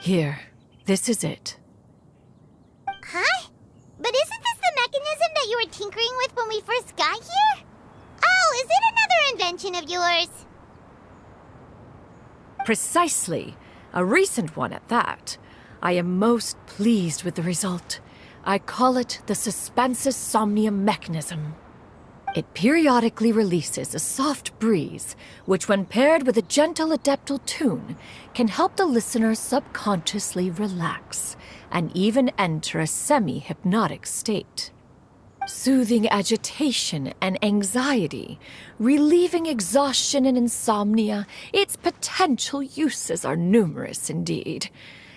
Here, this is it. Huh? But isn't this the mechanism that you were tinkering with when we first got here? Oh, is it another invention of yours? Precisely. A recent one at that. I am most pleased with the result. I call it the Suspensus Somnium mechanism. It periodically releases a soft breeze, which when paired with a gentle adeptal tune, can help the listener subconsciously relax and even enter a semi-hypnotic state. Soothing agitation and anxiety, relieving exhaustion and insomnia, its potential uses are numerous indeed.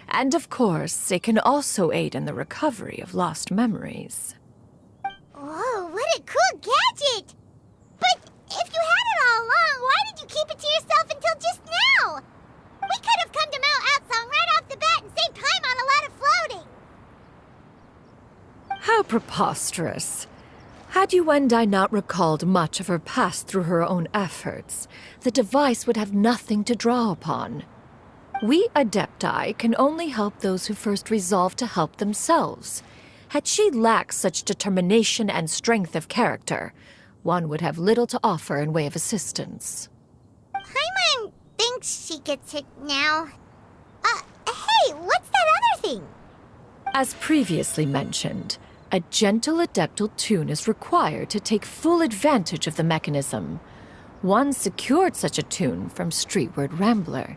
And of course, it can also aid in the recovery of lost memories. Whoa, what a cool gadget! But if you had it all along, why did you keep it to yourself until just now? We could have come to Mount Outsong right off the bat and saved time on a lot of floating. How preposterous. Had Yuendai not recalled much of her past through her own efforts, the device would have nothing to draw upon. We Adepti can only help those who first resolve to help themselves. Had she lacked such determination and strength of character, one would have little to offer in way of assistance. Paimon thinks she gets it now. Hey, what's that other thing? As previously mentioned, a gentle adeptal tune is required to take full advantage of the mechanism. One secured such a tune from Streetward Rambler.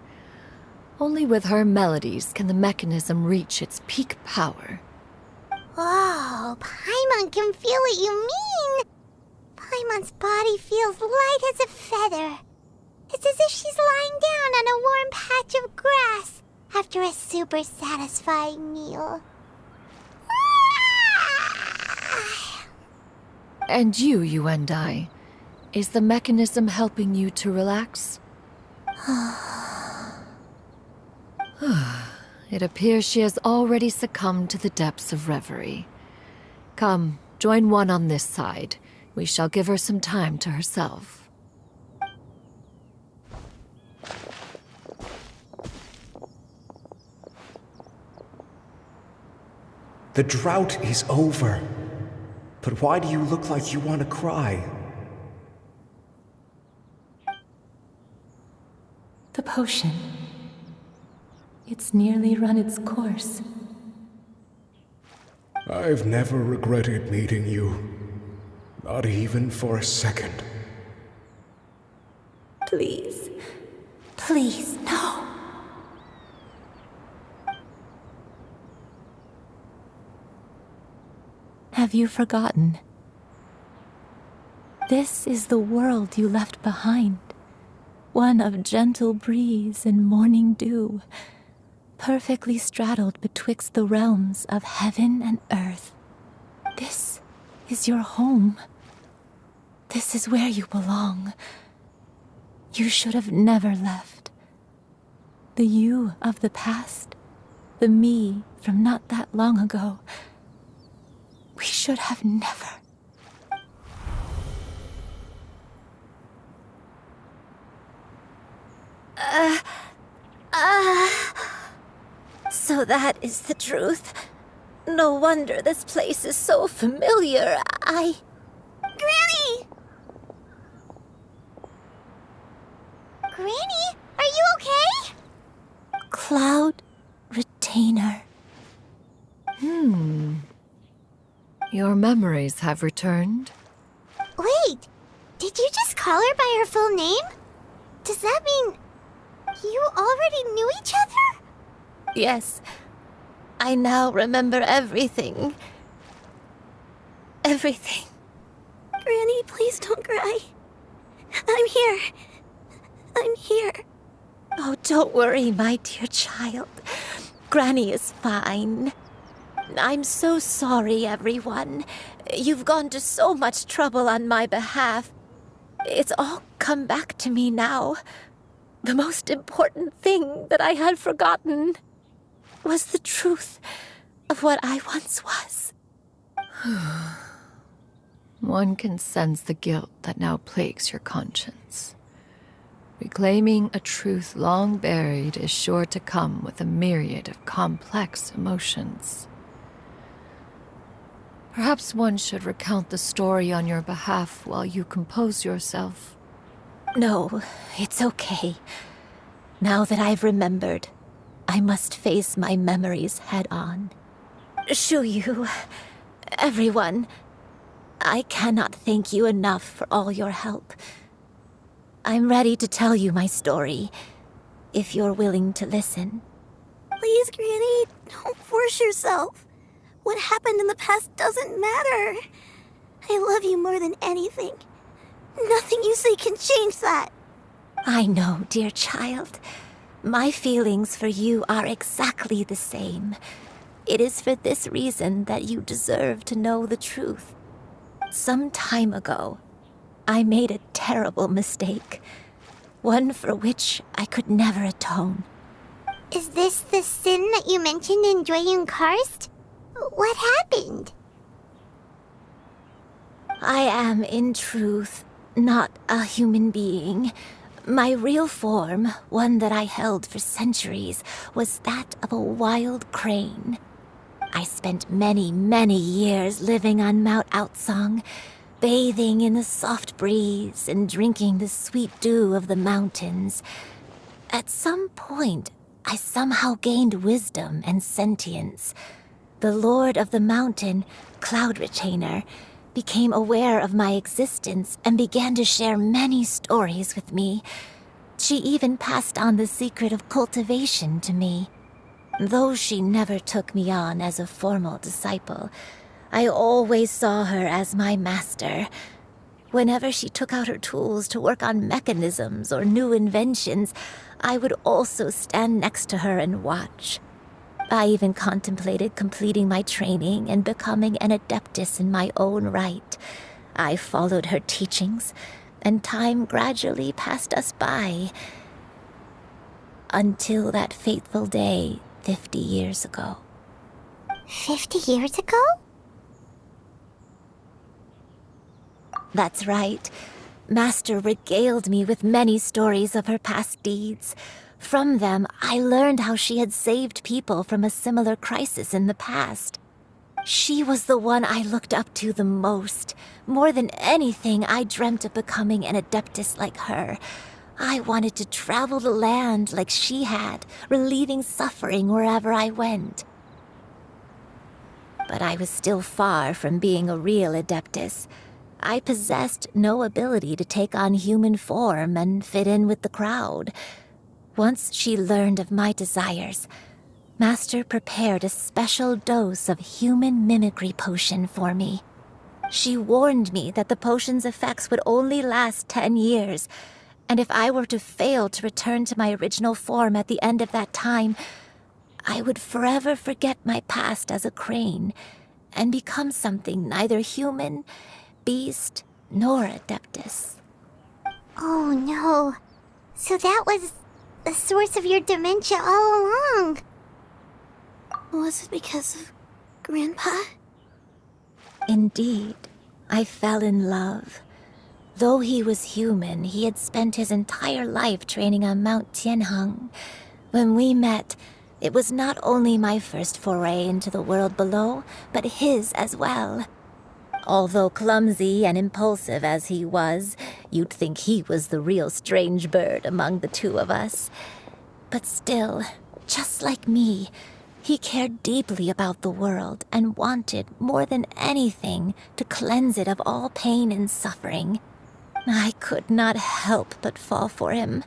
Only with her melodies can the mechanism reach its peak power. Whoa, Paimon can feel what you mean. Paimon's body feels light as a feather. It's as if she's lying down on a warm patch of grass after a super satisfying meal. And you, Yuendai, is the mechanism helping you to relax? It appears she has already succumbed to the depths of reverie. Come, join one on this side. We shall give her some time to herself. The drought is over. But why do you look like you want to cry? The potion. It's nearly run its course. I've never regretted meeting you. Not even for a second. Please. Please, no. Have you forgotten? This is the world you left behind. One of gentle breeze and morning dew, perfectly straddled betwixt the realms of heaven and earth. This is your home. This is where you belong. You should have never left. The you of the past, the me from not that long ago, we should have never. So that is the truth. No wonder this place is so familiar. Granny! Granny, are you okay? Cloud Retainer. Your memories have returned? Wait, did you just call her by her full name? Does that mean you already knew each other? Yes. I now remember everything. Everything. Granny, please don't cry. I'm here. I'm here. Oh, don't worry, my dear child. Granny is fine. I'm so sorry, everyone. You've gone to so much trouble on my behalf. It's all come back to me now. The most important thing that I had forgotten was the truth of what I once was. One can sense the guilt that now plagues your conscience. Reclaiming a truth long buried is sure to come with a myriad of complex emotions. Perhaps one should recount the story on your behalf while you compose yourself. No, it's okay. Now that I've remembered, I must face my memories head on. Shuyu, everyone, I cannot thank you enough for all your help. I'm ready to tell you my story, if you're willing to listen. Please, Granny, don't force yourself. What happened in the past doesn't matter. I love you more than anything. Nothing you say can change that. I know, dear child. My feelings for you are exactly the same. It is for this reason that you deserve to know the truth. Some time ago, I made a terrible mistake. One for which I could never atone. Is this the sin that you mentioned in Joyun Karst? What happened? I am, in truth, not a human being. My real form, one that I held for centuries, was that of a wild crane. I spent many, many years living on Mount Outsong, bathing in the soft breeze and drinking the sweet dew of the mountains. At some point, I somehow gained wisdom and sentience. The Lord of the Mountain, Cloud Retainer, became aware of my existence and began to share many stories with me. She even passed on the secret of cultivation to me. Though she never took me on as a formal disciple, I always saw her as my master. Whenever she took out her tools to work on mechanisms or new inventions, I would also stand next to her and watch. I even contemplated completing my training and becoming an adeptus in my own right. I followed her teachings, and time gradually passed us by. Until that fateful day 50 years ago. 50 years ago? That's right. Master regaled me with many stories of her past deeds. From them, I learned how she had saved people from a similar crisis in the past. She was the one I looked up to the most. More than anything, I dreamt of becoming an adeptus like her. I wanted to travel the land like she had, relieving suffering wherever I went. But I was still far from being a real adeptus. I possessed no ability to take on human form and fit in with the crowd. Once she learned of my desires, Master prepared a special dose of human mimicry potion for me. She warned me that the potion's effects would only last 10 years, and if I were to fail to return to my original form at the end of that time, I would forever forget my past as a crane and become something neither human, beast, nor adeptus. Oh no. So that was the source of your dementia all along. Was it because of Grandpa? Indeed, I fell in love. Though he was human, he had spent his entire life training on Mount Tianheng. When we met, it was not only my first foray into the world below, but his as well. Although clumsy and impulsive as he was, you'd think he was the real strange bird among the two of us. But still, just like me, he cared deeply about the world and wanted, more than anything, to cleanse it of all pain and suffering. I could not help but fall for him.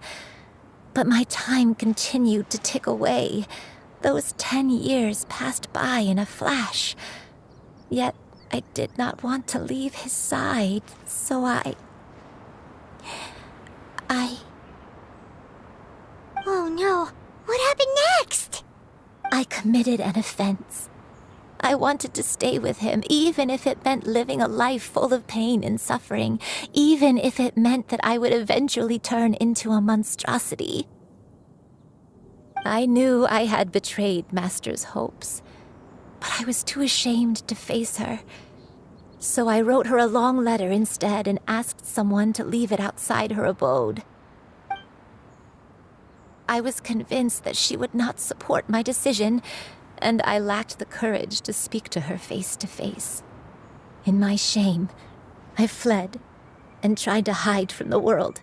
But my time continued to tick away. Those 10 years passed by in a flash. Yet I did not want to leave his side, so I... Oh no. What happened next? I committed an offense. I wanted to stay with him, even if it meant living a life full of pain and suffering, even if it meant that I would eventually turn into a monstrosity. I knew I had betrayed Master's hopes, but I was too ashamed to face her. So I wrote her a long letter instead and asked someone to leave it outside her abode. I was convinced that she would not support my decision, and I lacked the courage to speak to her face to face. In my shame, I fled and tried to hide from the world,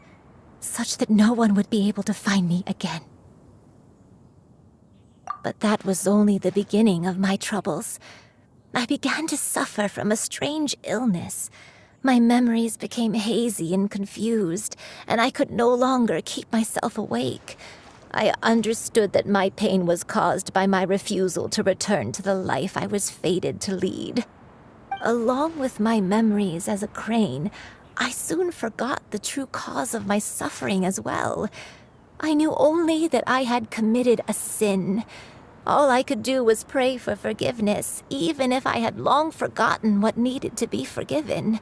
such that no one would be able to find me again. But that was only the beginning of my troubles. I began to suffer from a strange illness. My memories became hazy and confused, and I could no longer keep myself awake. I understood that my pain was caused by my refusal to return to the life I was fated to lead. Along with my memories as a crane, I soon forgot the true cause of my suffering as well. I knew only that I had committed a sin. All I could do was pray for forgiveness, even if I had long forgotten what needed to be forgiven.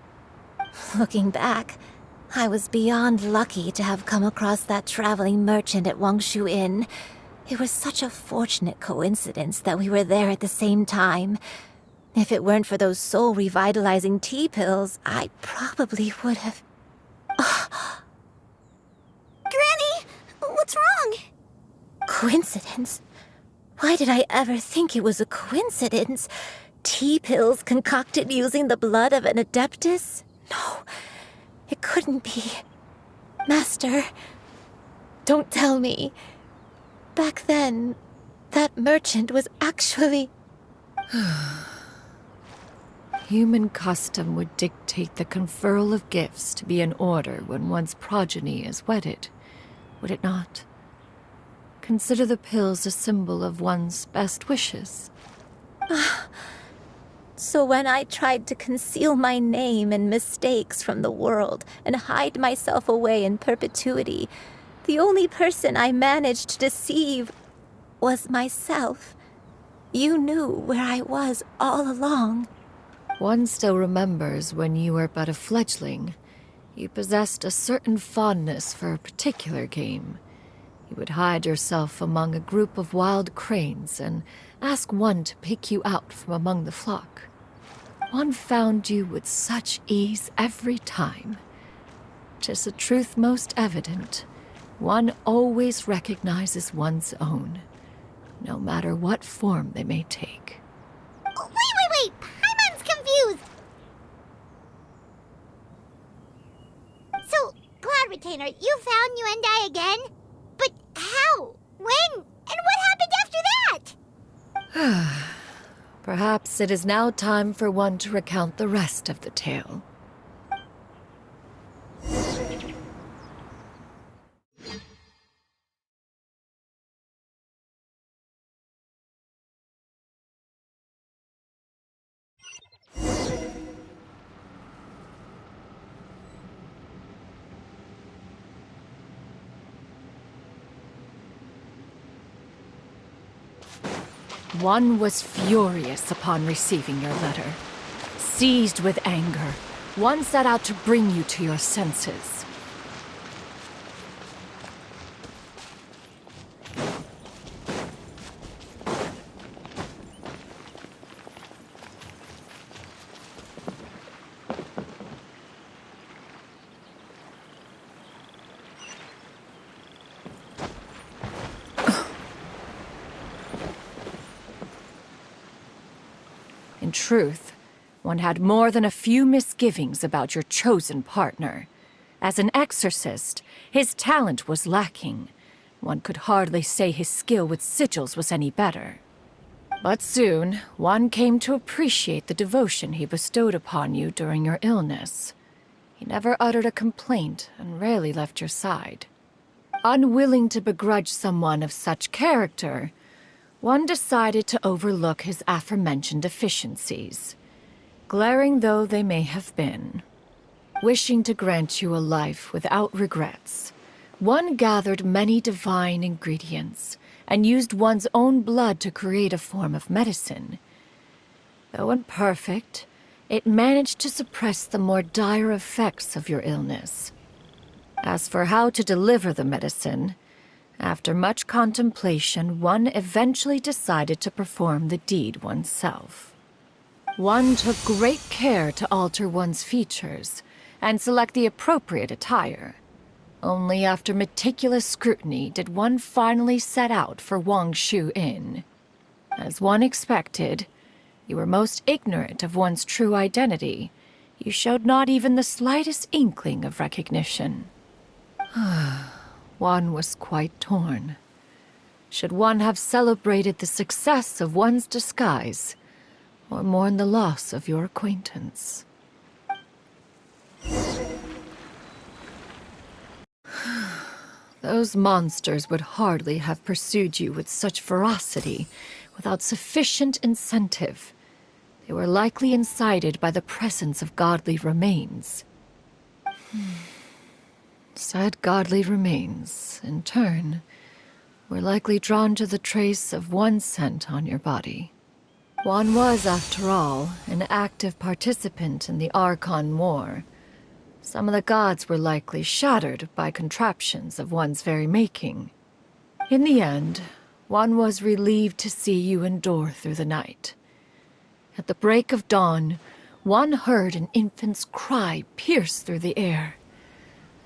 Looking back, I was beyond lucky to have come across that traveling merchant at Wangshu Inn. It was such a fortunate coincidence that we were there at the same time. If it weren't for those soul-revitalizing tea pills, I probably would have... Granny, what's wrong? Coincidence? Why did I ever think it was a coincidence? Tea pills concocted using the blood of an adeptus? No, it couldn't be. Master, don't tell me. Back then, that merchant was actually... Human custom would dictate the conferral of gifts to be in order when one's progeny is wedded, would it not? Consider the pills a symbol of one's best wishes. So when I tried to conceal my name and mistakes from the world and hide myself away in perpetuity, the only person I managed to deceive was myself. You knew where I was all along. One still remembers when you were but a fledgling. You possessed a certain fondness for a particular game. You would hide yourself among a group of wild cranes and ask one to pick you out from among the flock. One found you with such ease every time. 'Tis a truth most evident. One always recognizes one's own, no matter what form they may take. Oh, wait! Paimon's confused! So, Cloud Retainer, you found Yuendai again? But how? When? And what happened after that? Perhaps it is now time for one to recount the rest of the tale. One was furious upon receiving your letter. Seized with anger, one set out to bring you to your senses. In truth, one had more than a few misgivings about your chosen partner. As an exorcist, his talent was lacking. One could hardly say his skill with sigils was any better. But soon, one came to appreciate the devotion he bestowed upon you during your illness. He never uttered a complaint and rarely left your side. Unwilling to begrudge someone of such character, one decided to overlook his aforementioned deficiencies, glaring though they may have been. Wishing to grant you a life without regrets, one gathered many divine ingredients and used one's own blood to create a form of medicine. Though imperfect, it managed to suppress the more dire effects of your illness. As for how to deliver the medicine, after much contemplation, one eventually decided to perform the deed oneself. One took great care to alter one's features and select the appropriate attire. Only after meticulous scrutiny did one finally set out for Wangshu Inn. As one expected, you were most ignorant of one's true identity. You showed not even the slightest inkling of recognition. One was quite torn. Should one have celebrated the success of one's disguise, or mourn the loss of your acquaintance? Those monsters would hardly have pursued you with such ferocity without sufficient incentive. They were likely incited by the presence of godly remains. Said godly remains, in turn, were likely drawn to the trace of one scent on your body. One was, after all, an active participant in the Archon War. Some of the gods were likely shattered by contraptions of one's very making. In the end, one was relieved to see you endure through the night. At the break of dawn, one heard an infant's cry pierce through the air,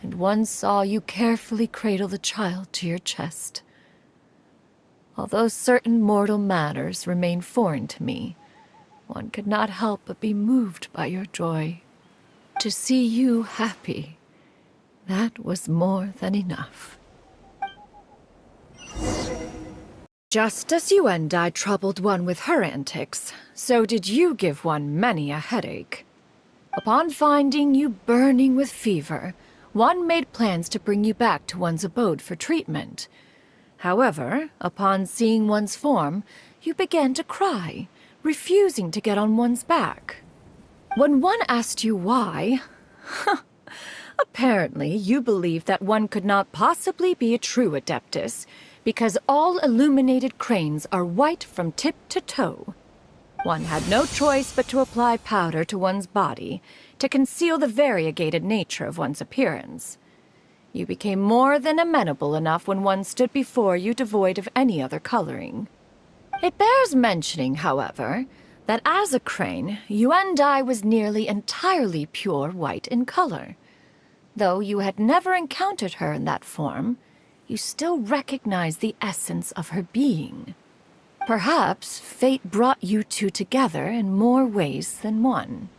and one saw you carefully cradle the child to your chest. Although certain mortal matters remain foreign to me, one could not help but be moved by your joy. To see you happy, that was more than enough. Just as Yuendai troubled one with her antics, so did you give one many a headache. Upon finding you burning with fever, one made plans to bring you back to one's abode for treatment. However, upon seeing one's form, you began to cry, refusing to get on one's back. When one asked you why, apparently you believed that one could not possibly be a true Adeptus, because all illuminated cranes are white from tip to toe. One had no choice but to apply powder to one's body to conceal the variegated nature of one's appearance. You became more than amenable enough when one stood before you devoid of any other coloring. It bears mentioning, however, that as a crane, Yuendai was nearly entirely pure white in color. Though you had never encountered her in that form, you still recognized the essence of her being. Perhaps fate brought you two together in more ways than one.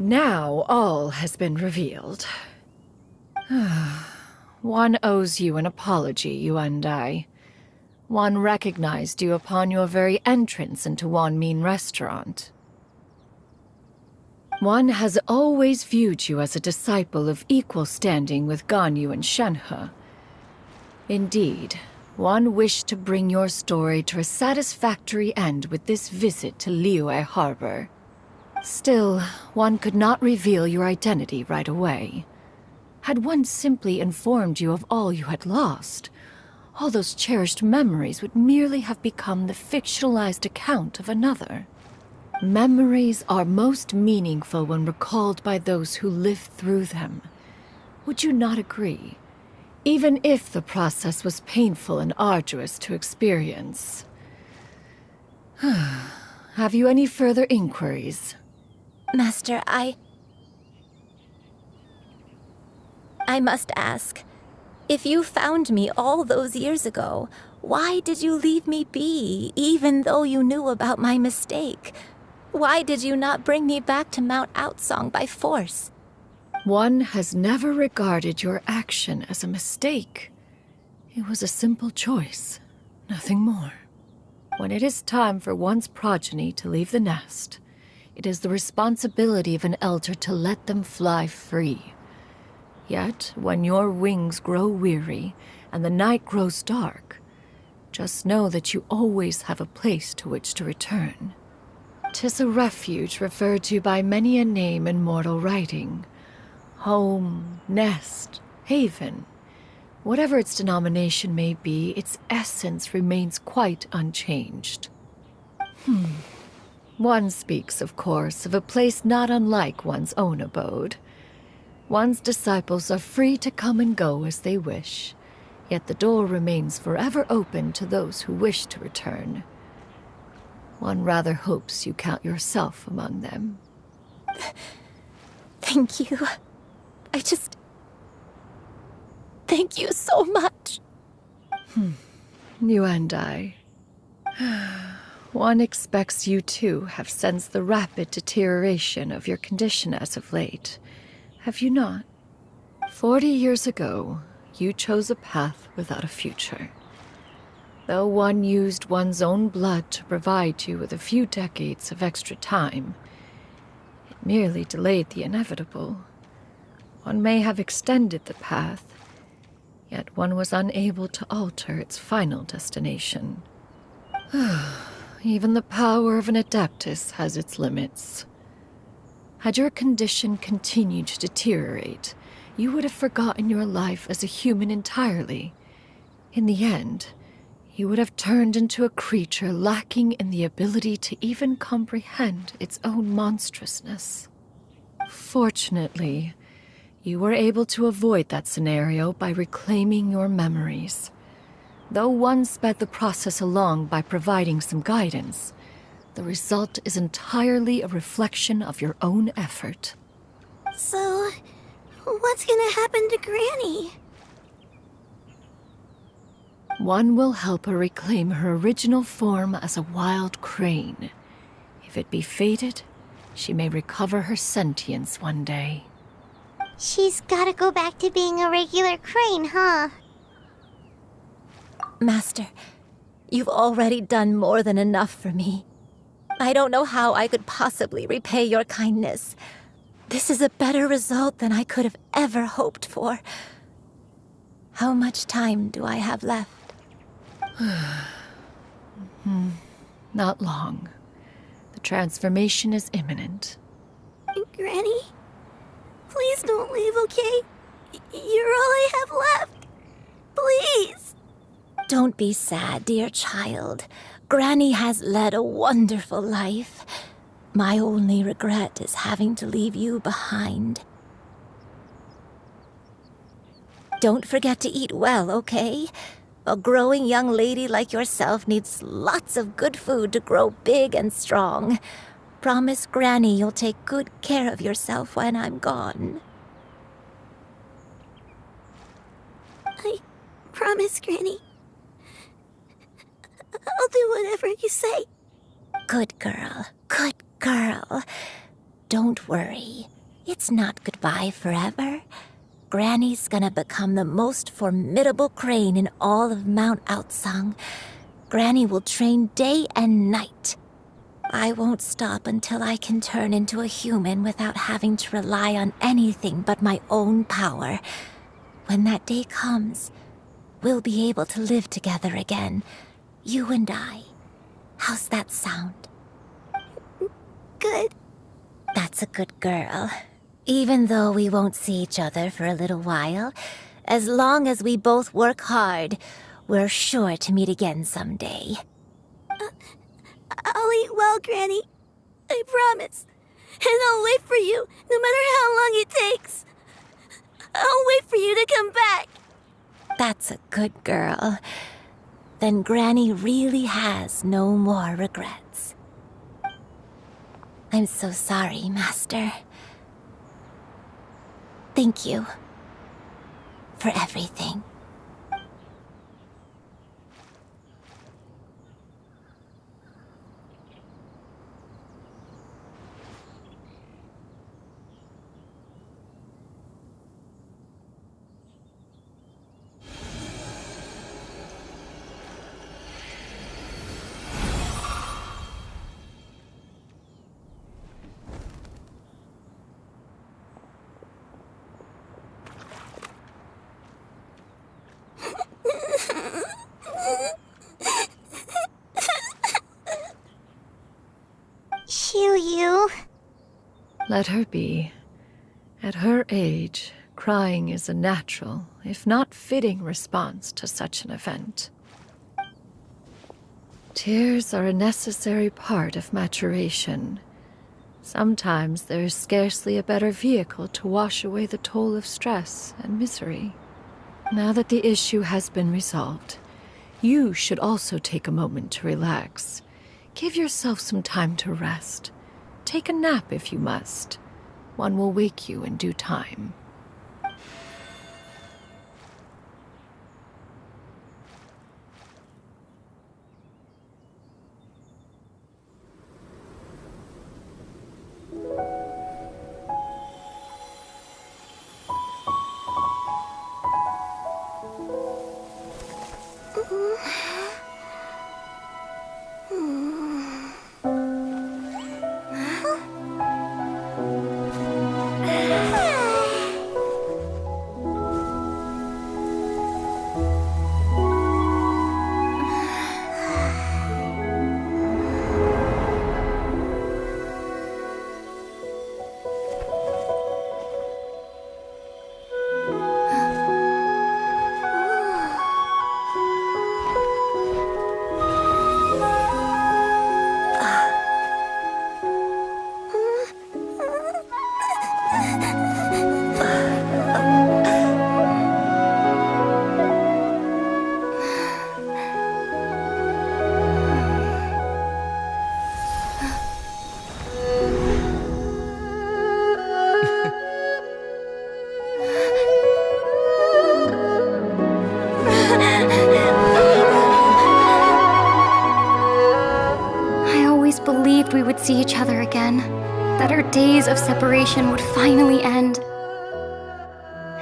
Now all has been revealed. One owes you an apology, Yuendai. One recognized you upon your very entrance into Wanmin Restaurant. One has always viewed you as a disciple of equal standing with Ganyu and Shenhe. Indeed, one wished to bring your story to a satisfactory end with this visit to Liyue Harbor. Still, one could not reveal your identity right away. Had one simply informed you of all you had lost, all those cherished memories would merely have become the fictionalized account of another. Memories are most meaningful when recalled by those who lived through them. Would you not agree? Even if the process was painful and arduous to experience. Have you any further inquiries? Master, I must ask. If you found me all those years ago, why did you leave me be, even though you knew about my mistake? Why did you not bring me back to Mount Outsong by force? One has never regarded your action as a mistake. It was a simple choice, nothing more. When it is time for one's progeny to leave the nest, it is the responsibility of an elder to let them fly free. Yet, when your wings grow weary and the night grows dark, just know that you always have a place to which to return. 'Tis a refuge referred to by many a name in mortal writing. Home, nest, haven. Whatever its denomination may be, its essence remains quite unchanged. One speaks, of course, of a place not unlike one's own abode. One's disciples are free to come and go as they wish, yet the door remains forever open to those who wish to return. One rather hopes you count yourself among them. Thank you. Thank you so much. You and I. One expects you too have sensed the rapid deterioration of your condition as of late. Have you not? 40 years ago, you chose a path without a future. Though one used one's own blood to provide you with a few decades of extra time, it merely delayed the inevitable. One may have extended the path, yet one was unable to alter its final destination. Even the power of an Adeptus has its limits. Had your condition continued to deteriorate, you would have forgotten your life as a human entirely. In the end, you would have turned into a creature lacking in the ability to even comprehend its own monstrousness. Fortunately, you were able to avoid that scenario by reclaiming your memories. Though one sped the process along by providing some guidance, the result is entirely a reflection of your own effort. So, what's gonna happen to Granny? One will help her reclaim her original form as a wild crane. If it be fated, she may recover her sentience one day. She's gotta go back to being a regular crane, huh? Master, you've already done more than enough for me. I don't know how I could possibly repay your kindness. This is a better result than I could have ever hoped for. How much time do I have left? Not long. The transformation is imminent. Granny? Please don't leave, okay? You're all I have left. Please! Don't be sad, dear child. Granny has led a wonderful life. My only regret is having to leave you behind. Don't forget to eat well, okay? A growing young lady like yourself needs lots of good food to grow big and strong. Promise Granny you'll take good care of yourself when I'm gone. I promise, Granny. I'll do whatever you say. Good girl, good girl. Don't worry. It's not goodbye forever. Granny's gonna become the most formidable crane in all of Mount Outsung. Granny will train day and night. I won't stop until I can turn into a human without having to rely on anything but my own power. When that day comes, we'll be able to live together again. You and I. How's that sound? Good. That's a good girl. Even though we won't see each other for a little while, as long as we both work hard, we're sure to meet again someday. I'll eat well, Granny. I promise. And I'll wait for you, no matter how long it takes. I'll wait for you to come back. That's a good girl. Then Granny really has no more regrets. I'm so sorry, Master. Thank you for everything. Shiryu. Let her be. At her age, crying is a natural, if not fitting, response to such an event. Tears are a necessary part of maturation. Sometimes there is scarcely a better vehicle to wash away the toll of stress and misery. Now that the issue has been resolved, you should also take a moment to relax. Give yourself some time to rest. Take a nap if you must. One will wake you in due time. We would see each other again, that our days of separation would finally end,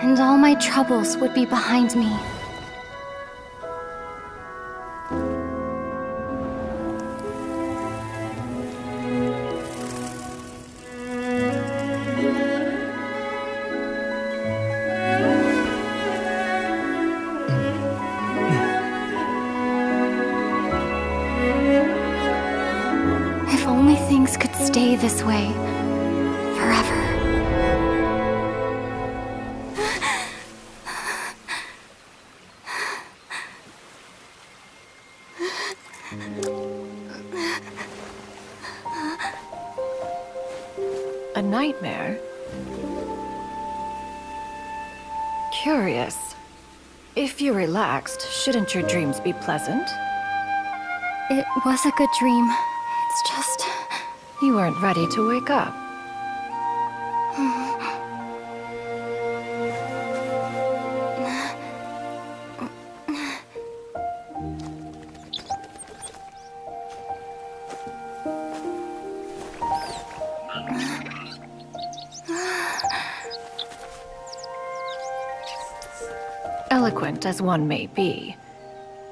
and all my troubles would be behind me. Could stay this way forever. A nightmare? Curious. If you're relaxed, shouldn't your dreams be pleasant? It was a good dream. It's just... You weren't ready to wake up. Eloquent as one may be,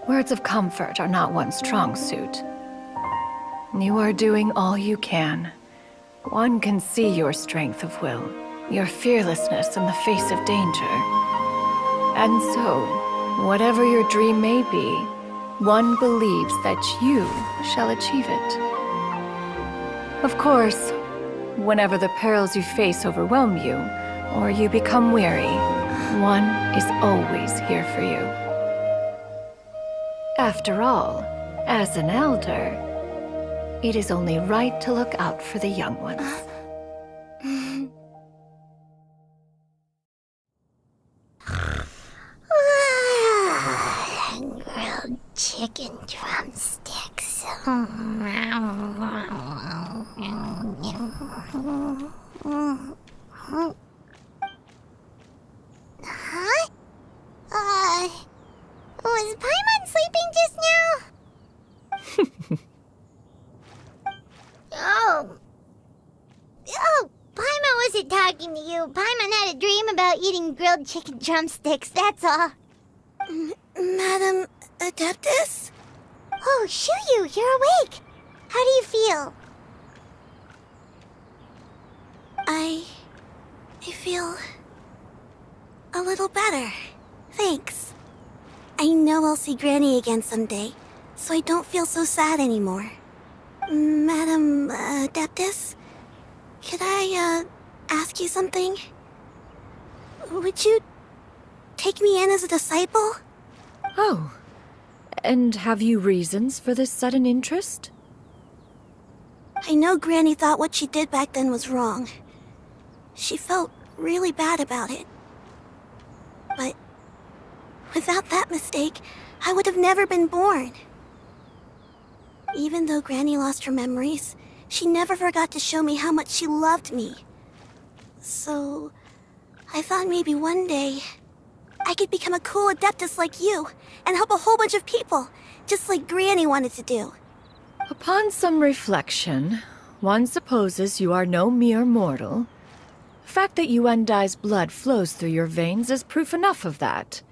words of comfort are not one's strong suit. You are doing all you can. One can see your strength of will, your fearlessness in the face of danger. And so, whatever your dream may be, one believes that you shall achieve it. Of course, whenever the perils you face overwhelm you, or you become weary, one is always here for you. After all, as an elder, it is only right to look out for the young ones. Grilled chicken drumsticks. Huh? Was Paimon sleeping just now? Oh, Paimon wasn't talking to you. Paimon had a dream about eating grilled chicken drumsticks, that's all. Madam Adeptus? Oh, Shuyu, you're awake. How do you feel? I feel a little better. Thanks. I know I'll see Granny again someday, so I don't feel so sad anymore. Madam Adeptus, could I ask you something? Would you take me in as a disciple? Oh, And have you reasons for this sudden interest? I know Granny thought what she did back then was wrong. She felt really bad about it. But without that mistake, I would have never been born. Even though Granny lost her memories, she never forgot to show me how much she loved me. So, I thought maybe one day I could become a cool adeptus like you and help a whole bunch of people, just like Granny wanted to do. Upon some reflection, one supposes you are no mere mortal. The fact that Yuendai's blood flows through your veins is proof enough of that.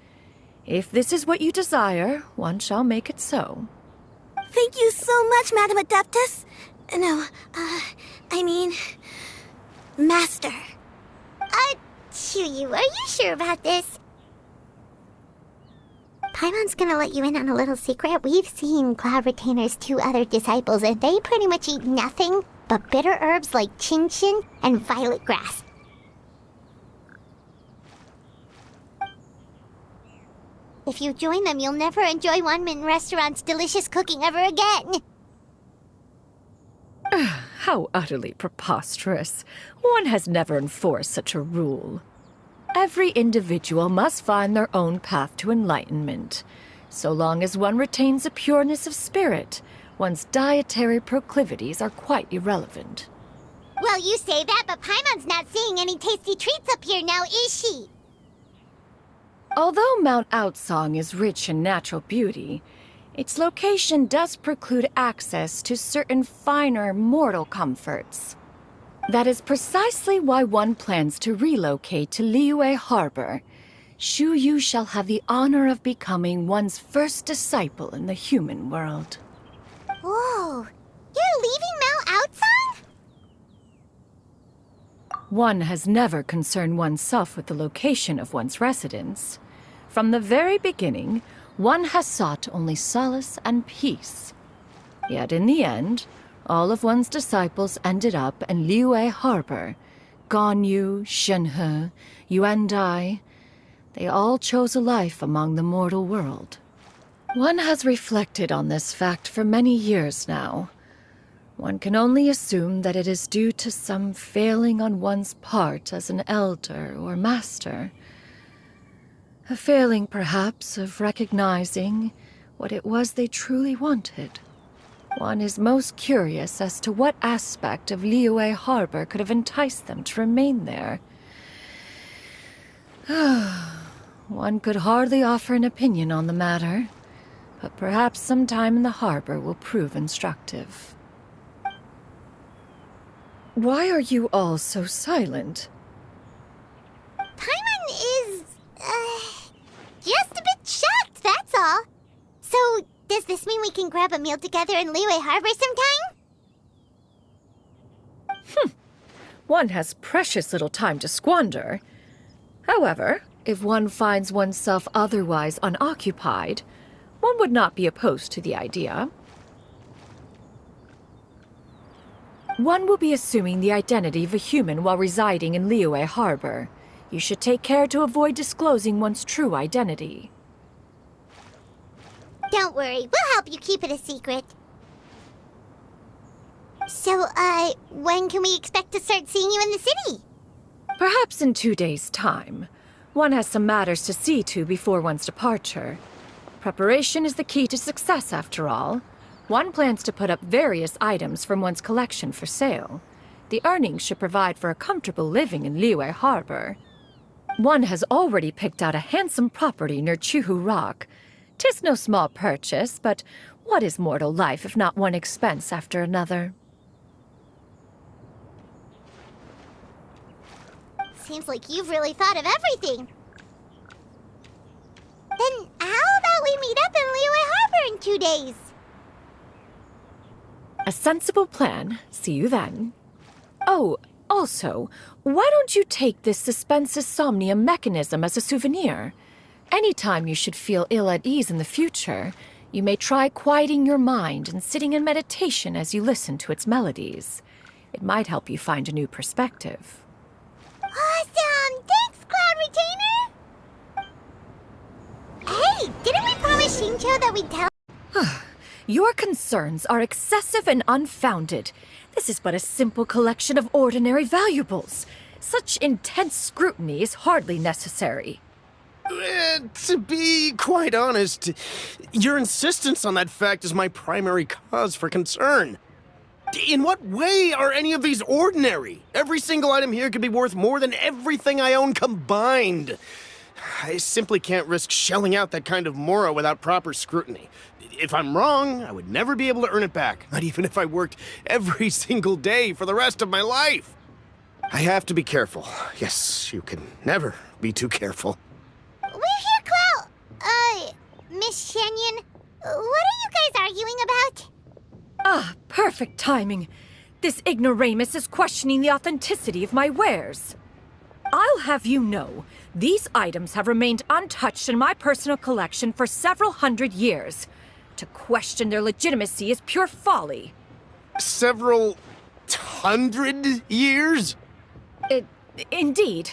If this is what you desire, one shall make it so. Thank you so much, Madam Adeptus. No, I mean, Master. Chuyu, are you sure about this? Paimon's gonna let you in on a little secret. We've seen Cloud Retainer's 2 other disciples, and they pretty much eat nothing but bitter herbs like chin-chin and violet grass. If you join them, you'll never enjoy Wanmin Restaurant's delicious cooking ever again. How utterly preposterous. One has never enforced such a rule. Every individual must find their own path to enlightenment. So long as one retains a pureness of spirit, one's dietary proclivities are quite irrelevant. Well, you say that, but Paimon's not seeing any tasty treats up here now, is she? Although Mount Outsong is rich in natural beauty, its location does preclude access to certain finer mortal comforts. That is precisely why one plans to relocate to Liyue Harbor. Shu Yu shall have the honor of becoming one's first disciple in the human world. Whoa, you're leaving Mount Outsong? One has never concerned oneself with the location of one's residence. From the very beginning, one has sought only solace and peace. Yet in the end, all of one's disciples ended up in Liyue Harbor. Ganyu, Shenhe, Yuendai. They all chose a life among the mortal world. One has reflected on this fact for many years now. One can only assume that it is due to some failing on one's part as an elder or master. A failing, perhaps, of recognizing what it was they truly wanted. One is most curious as to what aspect of Liyue Harbor could have enticed them to remain there. One could hardly offer an opinion on the matter, but perhaps some time in the harbor will prove instructive. Why are you all so silent? Paimon is, just a bit shocked, that's all. So, does this mean we can grab a meal together in Liyue Harbor sometime? One has precious little time to squander. However, if one finds oneself otherwise unoccupied, one would not be opposed to the idea. One will be assuming the identity of a human while residing in Liyue Harbor. You should take care to avoid disclosing one's true identity. Don't worry, we'll help you keep it a secret. So, when can we expect to start seeing you in the city? Perhaps in 2 days' time. One has some matters to see to before one's departure. Preparation is the key to success, after all. One plans to put up various items from one's collection for sale. The earnings should provide for a comfortable living in Liyue Harbor. One has already picked out a handsome property near Chuhu Rock. 'Tis no small purchase, but what is mortal life if not one expense after another? Seems like you've really thought of everything. Then how about we meet up in Liyue Harbor in 2 days? A sensible plan. See you then. Oh, also, why don't you take this suspensus somnium mechanism as a souvenir? Anytime you should feel ill at ease in the future, you may try quieting your mind and sitting in meditation as you listen to its melodies. It might help you find a new perspective. Awesome! Thanks, Cloud Retainer! Hey, didn't we promise Shincho that we'd tell Your concerns are excessive and unfounded. This is but a simple collection of ordinary valuables. Such intense scrutiny is hardly necessary. To be quite honest, your insistence on that fact is my primary cause for concern. In what way are any of these ordinary? Every single item here could be worth more than everything I own combined. I simply can't risk shelling out that kind of mora without proper scrutiny. If I'm wrong, I would never be able to earn it back, not even if I worked every single day for the rest of my life. I have to be careful. Yes, you can never be too careful. We're here, Clow. Miss Shenyan, what are you guys arguing about? Ah, perfect timing. This ignoramus is questioning the authenticity of my wares. I'll have you know, these items have remained untouched in my personal collection for several hundred years. To question their legitimacy is pure folly. Several hundred years? Indeed.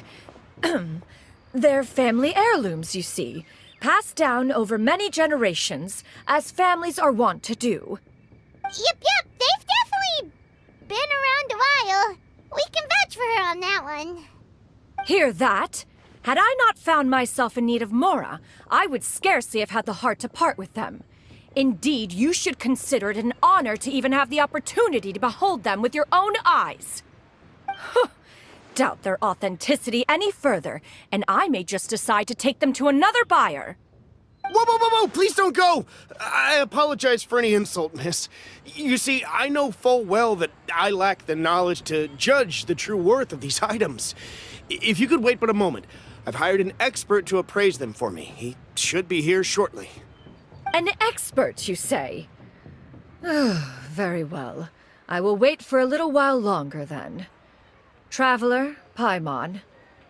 They're family heirlooms, you see, passed down over many generations, as families are wont to do. Yep, they've definitely been around a while. We can vouch for her on that one. Hear that? Had I not found myself in need of mora, I would scarcely have had the heart to part with them. Indeed, you should consider it an honor to even have the opportunity to behold them with your own eyes. Doubt their authenticity any further, and I may just decide to take them to another buyer. Whoa, please don't go! I apologize for any insult, miss. You see, I know full well that I lack the knowledge to judge the true worth of these items. If you could wait but a moment, I've hired an expert to appraise them for me. He should be here shortly. An expert, you say? Very well. I will wait for a little while longer, then. Traveler, Paimon,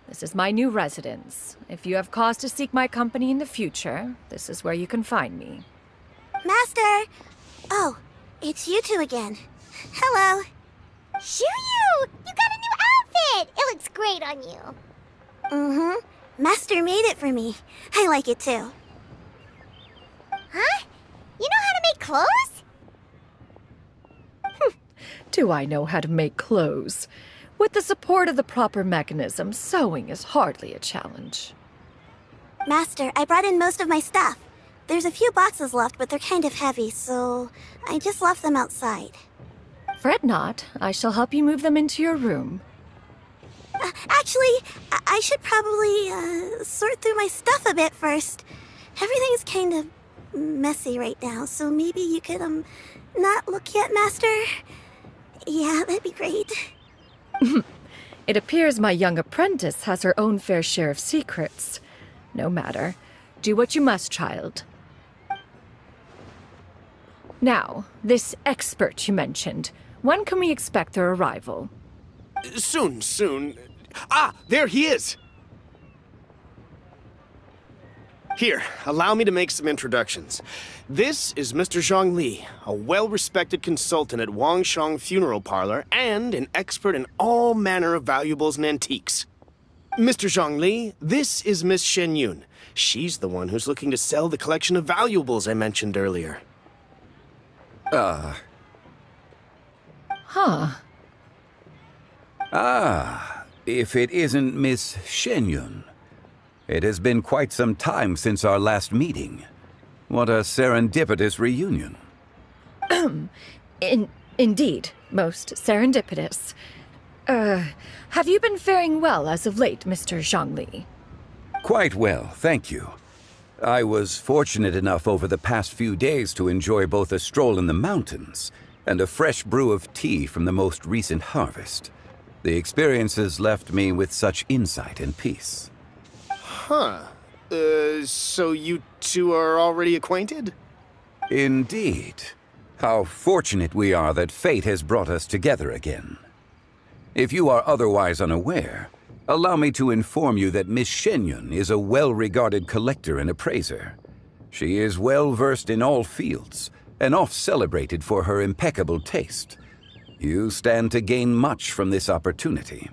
this is my new residence. If you have cause to seek my company in the future, this is where you can find me. Master! Oh, it's you two again. Hello. Shoo-you! You got a new outfit! It looks great on you. Mm-hmm. Master made it for me. I like it too. Huh? You know how to make clothes? Do I know how to make clothes? With the support of the proper mechanism, sewing is hardly a challenge. Master, I brought in most of my stuff. There's a few boxes left, but they're kind of heavy, so I just left them outside. Fret not. I shall help you move them into your room. Actually, I should probably sort through my stuff a bit first. Everything's kind of messy right now, so maybe you could, not look yet, Master? Yeah, that'd be great. It appears my young apprentice has her own fair share of secrets. No matter. Do what you must, child. Now, this expert you mentioned, when can we expect their arrival? Soon. Ah, there he is! Here, allow me to make some introductions. This is Mr. Zhongli, a well-respected consultant at Wangshang Funeral Parlor and an expert in all manner of valuables and antiques. Mr. Zhongli, this is Miss Shenyun. She's the one who's looking to sell the collection of valuables I mentioned earlier. Huh. Ah, if it isn't Miss Shenyun. It has been quite some time since our last meeting. What a serendipitous reunion. Indeed, most serendipitous. Have you been faring well as of late, Mr. Zhongli? Quite well, thank you. I was fortunate enough over the past few days to enjoy both a stroll in the mountains and a fresh brew of tea from the most recent harvest. The experiences left me with such insight and peace. Huh. So you two are already acquainted? Indeed. How fortunate we are that fate has brought us together again. If you are otherwise unaware, allow me to inform you that Miss Shenyun is a well-regarded collector and appraiser. She is well-versed in all fields, and oft-celebrated for her impeccable taste. You stand to gain much from this opportunity.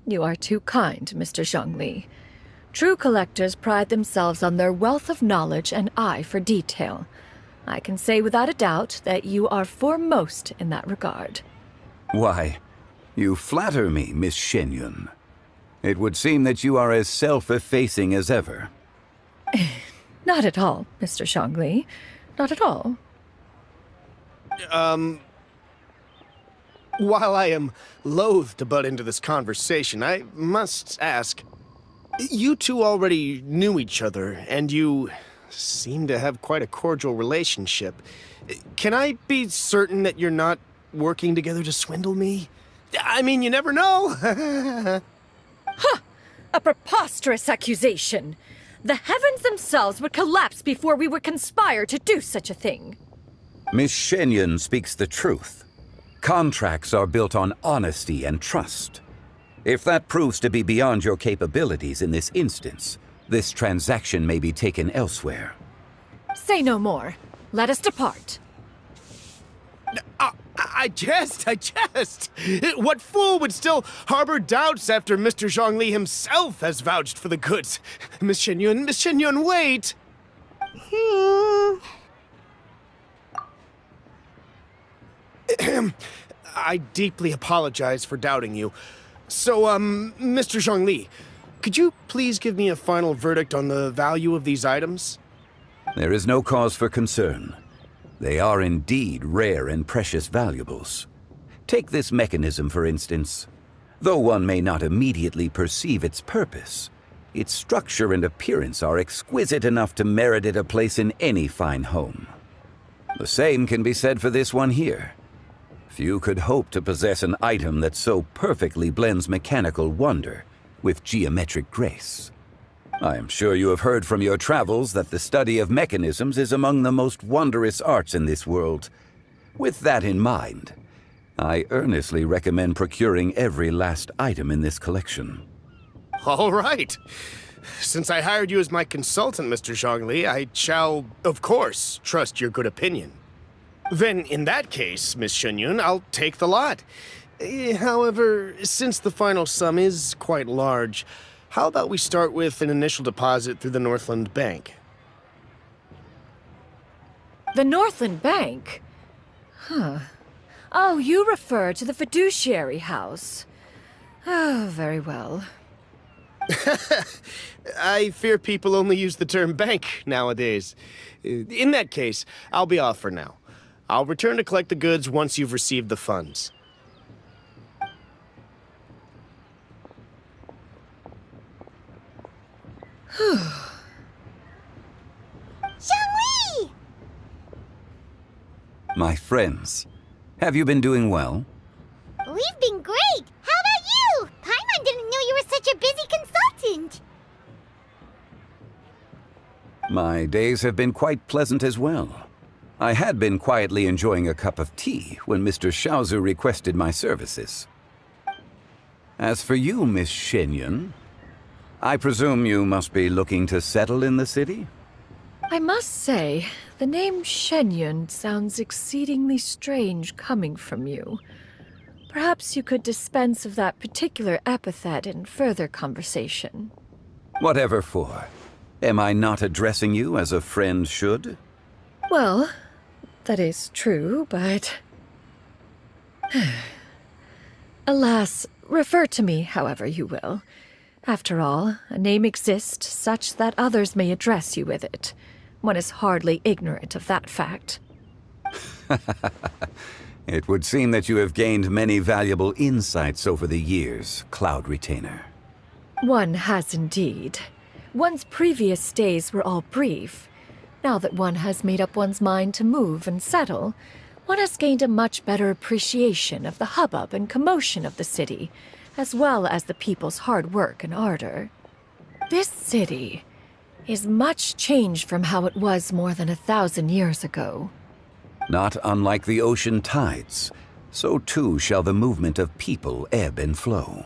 You are too kind, Mr. Zhongli. True collectors pride themselves on their wealth of knowledge and eye for detail. I can say without a doubt that you are foremost in that regard. Why, you flatter me, Miss Shenyun. It would seem that you are as self-effacing as ever. Not at all, Mr. Zhongli. Not at all. While I am loath to butt into this conversation, I must ask, you two already knew each other, and you seem to have quite a cordial relationship. Can I be certain that you're not working together to swindle me? I mean, you never know. Huh! A preposterous accusation! The heavens themselves would collapse before we would conspire to do such a thing. Miss Shenyun speaks the truth. Contracts are built on honesty and trust. If that proves to be beyond your capabilities in this instance, this transaction may be taken elsewhere. Say no more. Let us depart. I jest. What fool would still harbor doubts after Mr. Zhongli himself has vouched for the goods? Miss Shenyun, wait! I deeply apologize for doubting you. So, Mr. Zhongli, could you please give me a final verdict on the value of these items? There is no cause for concern. They are indeed rare and precious valuables. Take this mechanism, for instance. Though one may not immediately perceive its purpose, its structure and appearance are exquisite enough to merit it a place in any fine home. The same can be said for this one here. Few could hope to possess an item that so perfectly blends mechanical wonder with geometric grace. I am sure you have heard from your travels that the study of mechanisms is among the most wondrous arts in this world. With that in mind, I earnestly recommend procuring every last item in this collection. All right. Since I hired you as my consultant, Mr. Zhongli, I shall, of course, trust your good opinion. Then, in that case, Miss Shenyun, I'll take the lot. However, since the final sum is quite large, how about we start with an initial deposit through the Northland Bank? The Northland Bank? Huh. Oh, you refer to the fiduciary house. Oh, very well. I fear people only use the term bank nowadays. In that case, I'll be off for now. I'll return to collect the goods once you've received the funds. Zhongli! My friends, have you been doing well? We've been great! How about you? Paimon didn't know you were such a busy consultant! My days have been quite pleasant as well. I had been quietly enjoying a cup of tea when Mr. Xiaozu requested my services. As for you, Miss Shenyun, I presume you must be looking to settle in the city? I must say, the name Shenyun sounds exceedingly strange coming from you. Perhaps you could dispense of that particular epithet in further conversation. Whatever for. Am I not addressing you as a friend should? Well, that is true, but... Alas, refer to me however you will. After all, a name exists such that others may address you with it. One is hardly ignorant of that fact. It would seem that you have gained many valuable insights over the years, Cloud Retainer. One has indeed. One's previous days were all brief. Now that one has made up one's mind to move and settle, one has gained a much better appreciation of the hubbub and commotion of the city, as well as the people's hard work and ardor. This city is much changed from how it was more than 1,000 years ago. Not unlike the ocean tides, so too shall the movement of people ebb and flow.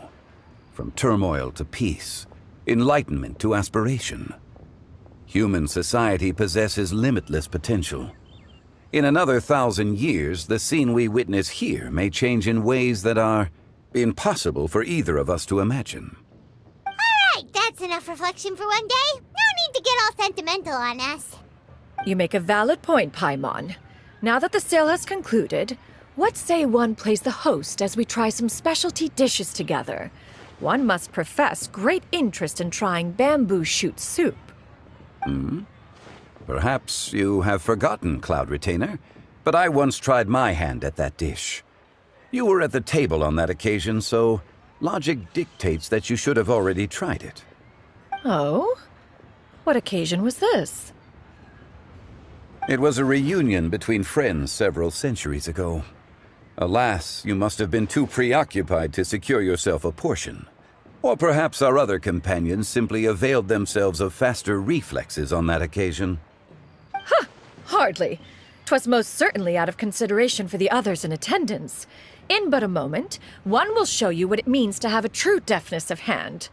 From turmoil to peace, enlightenment to aspiration. Human society possesses limitless potential. In another 1,000 years, the scene we witness here may change in ways that are impossible for either of us to imagine. Alright, that's enough self-reflection for one day. No need to get all sentimental on us. You make a valid point, Paimon. Now that the sale has concluded, what say one plays the host as we try some specialty dishes together? One must profess great interest in trying bamboo shoot soup. Perhaps you have forgotten, Cloud Retainer, but I once tried my hand at that dish. You were at the table on that occasion, so logic dictates that you should have already tried it. Oh? What occasion was this? It was a reunion between friends several centuries ago. Alas, you must have been too preoccupied to secure yourself a portion. Or perhaps our other companions simply availed themselves of faster reflexes on that occasion. Hardly. 'Twas most certainly out of consideration for the others in attendance. In but a moment, one will show you what it means to have a true deftness of hand.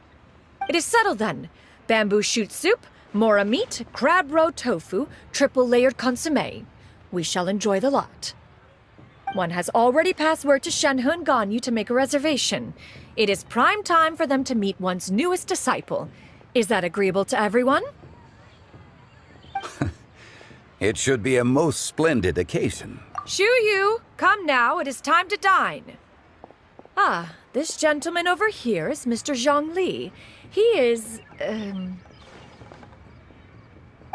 It is settled then. Bamboo shoot soup, mora meat, crab roe tofu, triple-layered consommé. We shall enjoy the lot. One has already passed word to Shenhe and Ganyu to make a reservation. It is prime time for them to meet one's newest disciple. Is that agreeable to everyone? It should be a most splendid occasion. Shu Yu, come now, it is time to dine. Ah, this gentleman over here is Mr. Zhang Li. He is,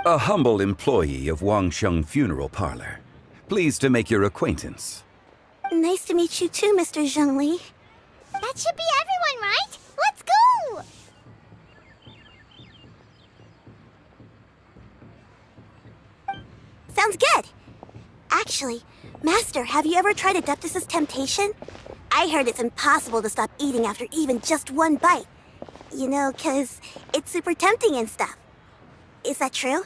A humble employee of Wangsheng Funeral Parlor. Pleased to make your acquaintance. Nice to meet you too, Mr. Zhengli. That should be everyone, right? Let's go! Sounds good. Actually, Master, have you ever tried Adeptus' temptation? I heard it's impossible to stop eating after even just one bite. You know, 'cause it's super tempting and stuff. Is that true?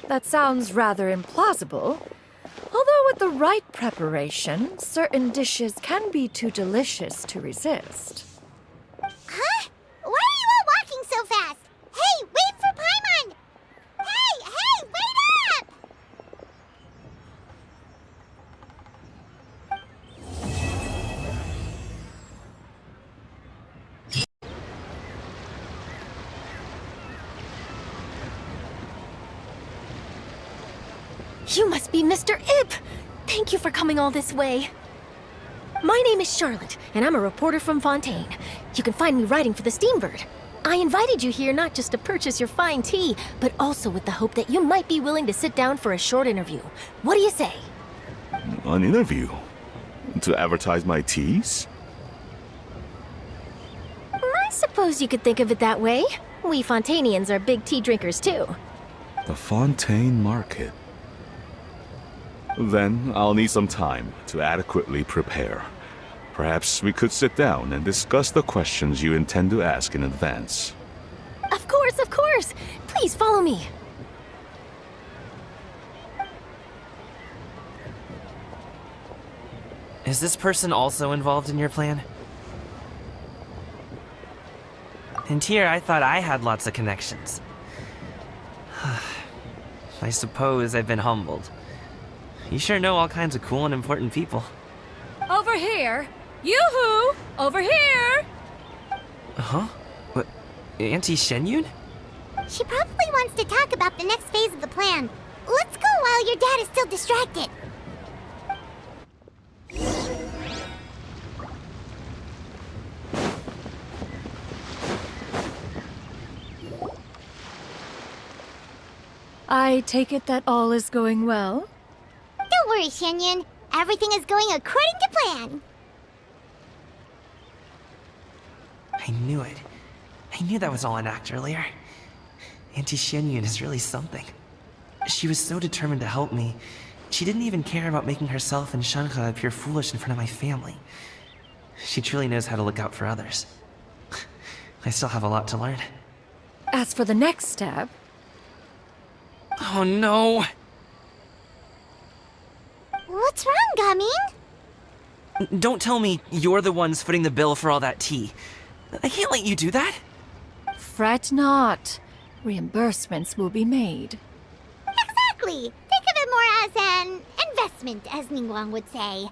That sounds rather implausible. Although with the right preparation, certain dishes can be too delicious to resist. Huh? Why are you all walking so fast? Hey, wait for Paimon! Hey, wait up! You must be Mr. Ip! Thank you for coming all this way. My name is Charlotte, and I'm a reporter from Fontaine. You can find me writing for the Steambird. I invited you here not just to purchase your fine tea, but also with the hope that you might be willing to sit down for a short interview. What do you say? An interview? To advertise my teas? I suppose you could think of it that way. We Fontainians are big tea drinkers too. The Fontaine Market. Then I'll need some time to adequately prepare. Perhaps we could sit down and discuss the questions you intend to ask in advance. Of course, of course! Please follow me. Is this person also involved in your plan? And here I thought I had lots of connections. I suppose I've been humbled. You sure know all kinds of cool and important people. Over here! Yoo-hoo! Over here! Huh? What? Auntie Shenyun? She probably wants to talk about the next phase of the plan. Let's go while your dad is still distracted. I take it that all is going well? Don't worry, Shenyun. Everything is going according to plan. I knew it. I knew that was all an act earlier. Auntie Shenyun is really something. She was so determined to help me. She didn't even care about making herself and Shenhe appear foolish in front of my family. She truly knows how to look out for others. I still have a lot to learn. As for the next step... Oh no! What's wrong, Gamin? Don't tell me you're the ones footing the bill for all that tea. I can't let you do that. Fret not. Reimbursements will be made. Exactly. Think of it more as an investment, as Ningguang would say.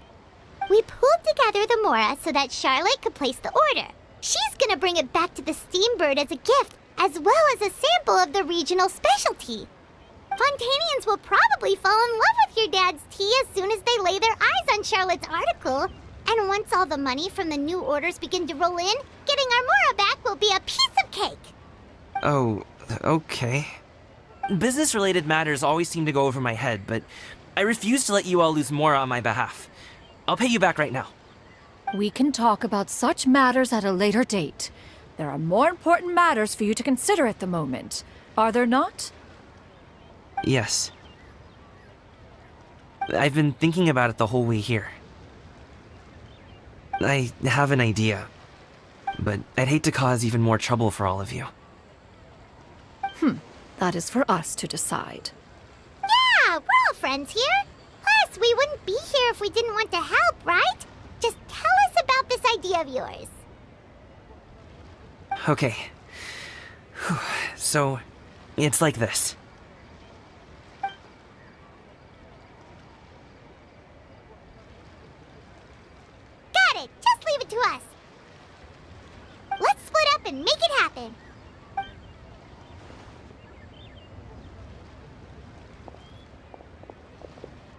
We pulled together the Mora so that Charlotte could place the order. She's gonna bring it back to the Steambird as a gift, as well as a sample of the regional specialty. Fontanians will probably fall in love with your dad's tea as soon as they lay their eyes on Charlotte's article. And once all the money from the new orders begin to roll in, getting our Mora back will be a piece of cake. Oh, okay. Business-related matters always seem to go over my head, but I refuse to let you all lose Mora on my behalf. I'll pay you back right now. We can talk about such matters at a later date. There are more important matters for you to consider at the moment, are there not? Yes. I've been thinking about it the whole way here. I have an idea, but I'd hate to cause even more trouble for all of you. That is for us to decide. Yeah, we're all friends here. Plus, we wouldn't be here if we didn't want to help, right? Just tell us about this idea of yours. Okay. So, it's like this. Got it! Just leave it to us. Let's split up and make it happen.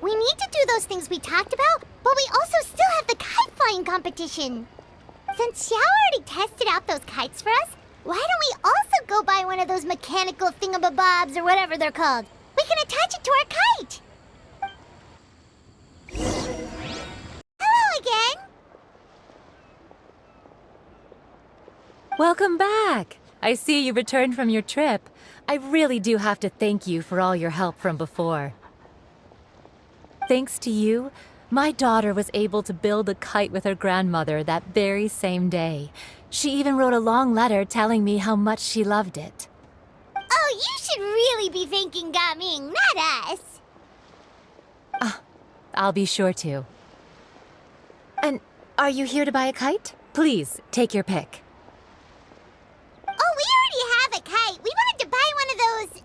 We need to do those things we talked about, but we also still have the kite flying competition. Since Xiao already tested out those kites for us, why don't we also go buy one of those mechanical thingamabobs or whatever they're called? We can attach it to our kite. Hello again. Welcome back! I see you returned from your trip. I really do have to thank you for all your help from before. Thanks to you, my daughter was able to build a kite with her grandmother that very same day. She even wrote a long letter telling me how much she loved it. Oh, you should really be thanking Gaming, not us. I'll be sure to. And are you here to buy a kite? Please, take your pick. Oh, we already have a kite. We wanted to buy one of those,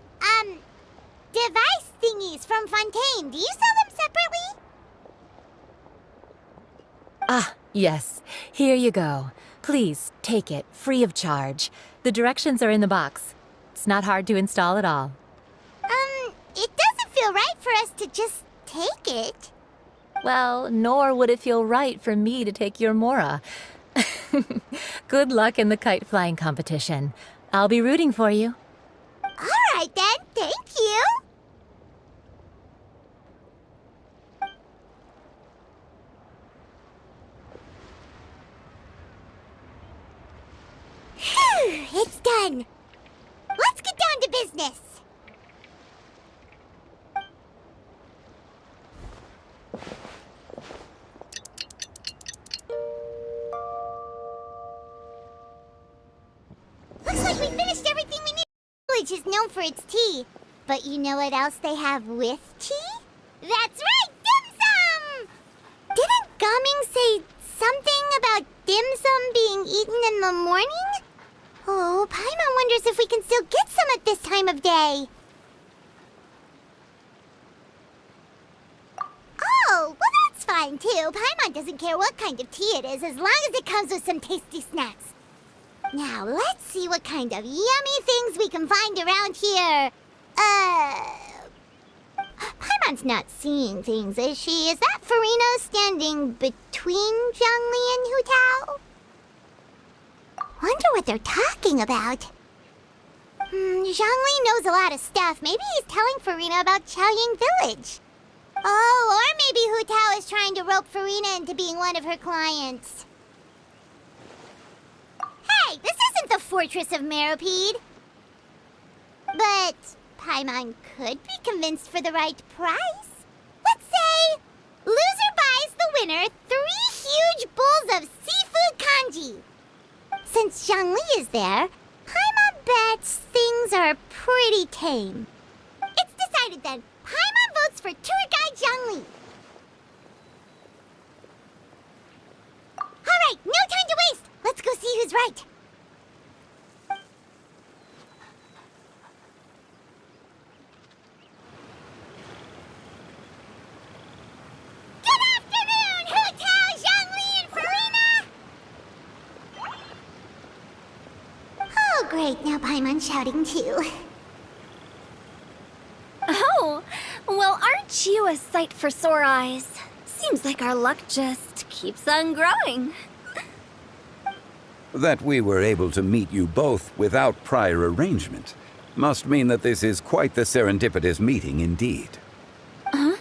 device thingies from Fontaine. Do you sell them separately? Yes. Here you go. Please, take it, free of charge. The directions are in the box. It's not hard to install at all. It doesn't feel right for us to just take it. Well, nor would it feel right for me to take your Mora. Good luck in the kite flying competition. I'll be rooting for you. All right then, thank you. Phew, it's done. Let's get down to business. Looks like we finished everything we need. The village is known for its tea. But you know what else they have with tea? That's right, dim sum! Didn't Gaming say something about dim sum being eaten in the morning? Oh, Paimon wonders if we can still get some at this time of day. Oh, well that's fine too. Paimon doesn't care what kind of tea it is as long as it comes with some tasty snacks. Now, let's see what kind of yummy things we can find around here. Paimon's not seeing things, is she? Is that Farina standing between Zhongli and Hu Tao? Wonder what they're talking about. Zhongli knows a lot of stuff. Maybe he's telling Farina about Chaoying Village. Oh, or maybe Hu Tao is trying to rope Farina into being one of her clients. Hey, this isn't the Fortress of Meropide. But Paimon could be convinced for the right price. Let's say loser buys the winner 3 huge bowls of seafood kanji. Since Zhongli is there, Paimon bets things are pretty tame. It's decided then. Paimon votes for tour guide Zhongli. All right, no time to waste. Let's go see who's right. Good afternoon, Hu Tao, Zhongli, and Farina! great, now Paimon's shouting too. Oh, well, aren't you a sight for sore eyes? Seems like our luck just keeps on growing. That we were able to meet you both without prior arrangement must mean that this is quite the serendipitous meeting indeed. Huh?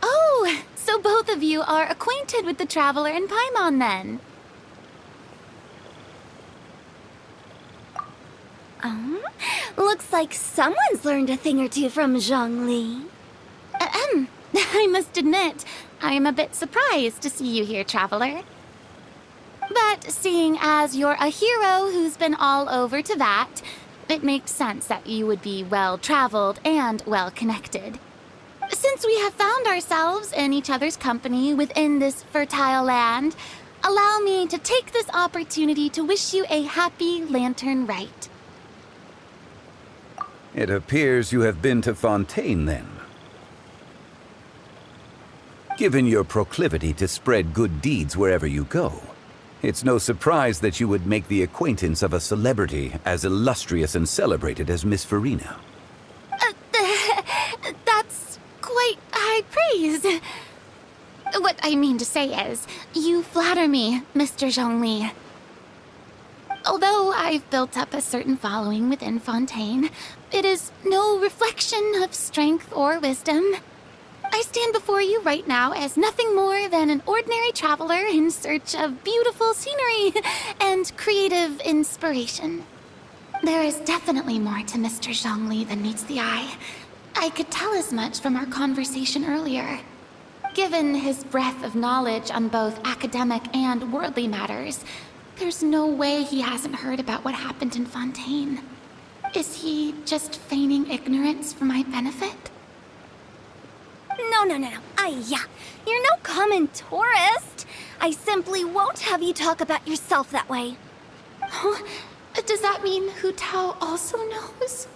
Oh, so both of you are acquainted with the Traveler and Paimon then? Looks like someone's learned a thing or two from Zhongli. I must admit, I am a bit surprised to see you here, Traveler. But seeing as you're a hero who's been all over Teyvat, it makes sense that you would be well-traveled and well-connected. Since we have found ourselves in each other's company within this fertile land, allow me to take this opportunity to wish you a happy Lantern Rite. It appears you have been to Fontaine, then. Given your proclivity to spread good deeds wherever you go, it's no surprise that you would make the acquaintance of a celebrity as illustrious and celebrated as Miss Farina. That's quite high praise. What I mean to say is, you flatter me, Mr. Zhongli. Although I've built up a certain following within Fontaine, it is no reflection of strength or wisdom. I stand before you right now as nothing more than an ordinary traveler in search of beautiful scenery and creative inspiration. There is definitely more to Mr. Zhongli than meets the eye. I could tell as much from our conversation earlier. Given his breadth of knowledge on both academic and worldly matters, there's no way he hasn't heard about what happened in Fontaine. Is he just feigning ignorance for my benefit? No. You're no common tourist. I simply won't have you talk about yourself that way. Oh, does that mean Hu Tao also knows?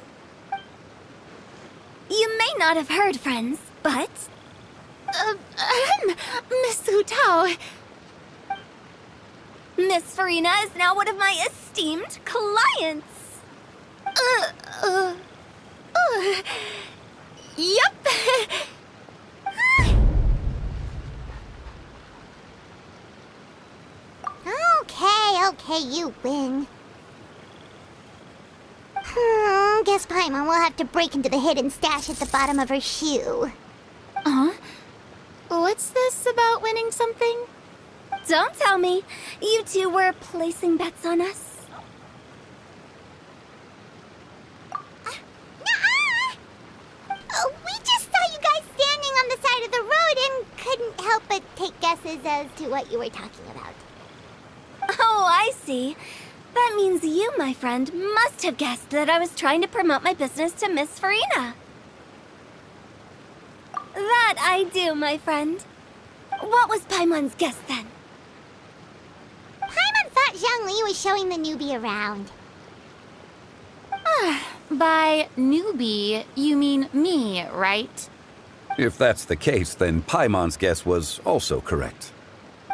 You may not have heard, friends, but... Miss Hu Tao... Miss Farina is now one of my esteemed clients. Yep. Okay, you win. Guess Paimon will have to break into the hidden stash at the bottom of her shoe. What's this about winning something? Don't tell me. You two were placing bets on us. We just saw you guys standing on the side of the road and couldn't help but take guesses as to what you were talking about. Oh, I see. That means you, my friend, must have guessed that I was trying to promote my business to Miss Farina. That I do, my friend. What was Paimon's guess then? Paimon thought Zhongli was showing the newbie around. By newbie, you mean me, right? If that's the case, then Paimon's guess was also correct.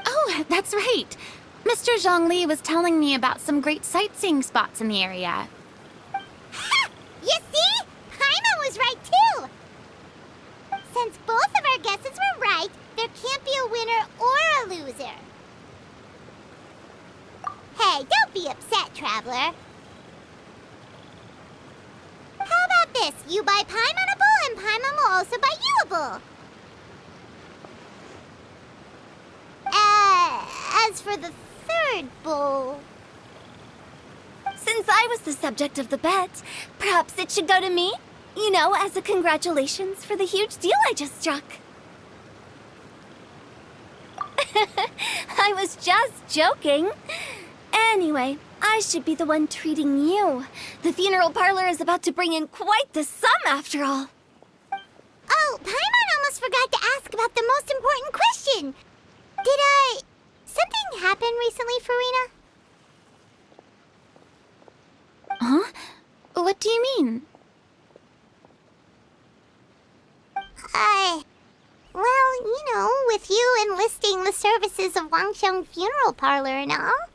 Oh, that's right. Mr. Zhongli was telling me about some great sightseeing spots in the area. Ha! You see? Paimon was right too! Since both of our guesses were right, there can't be a winner or a loser. Hey, don't be upset, Traveler. How about this? You buy Paimon a bowl, and Paimon will also buy you a bowl. As for the third bowl... Since I was the subject of the bet, perhaps it should go to me? You know, as a congratulations for the huge deal I just struck. I was just joking. Anyway, I should be the one treating you. The funeral parlor is about to bring in quite the sum after all. Oh, Paimon almost forgot to ask about the most important question. Something happen recently, Farina? Huh? What do you mean? Well, you know, with you enlisting the services of Wangsheng Funeral Parlor and all.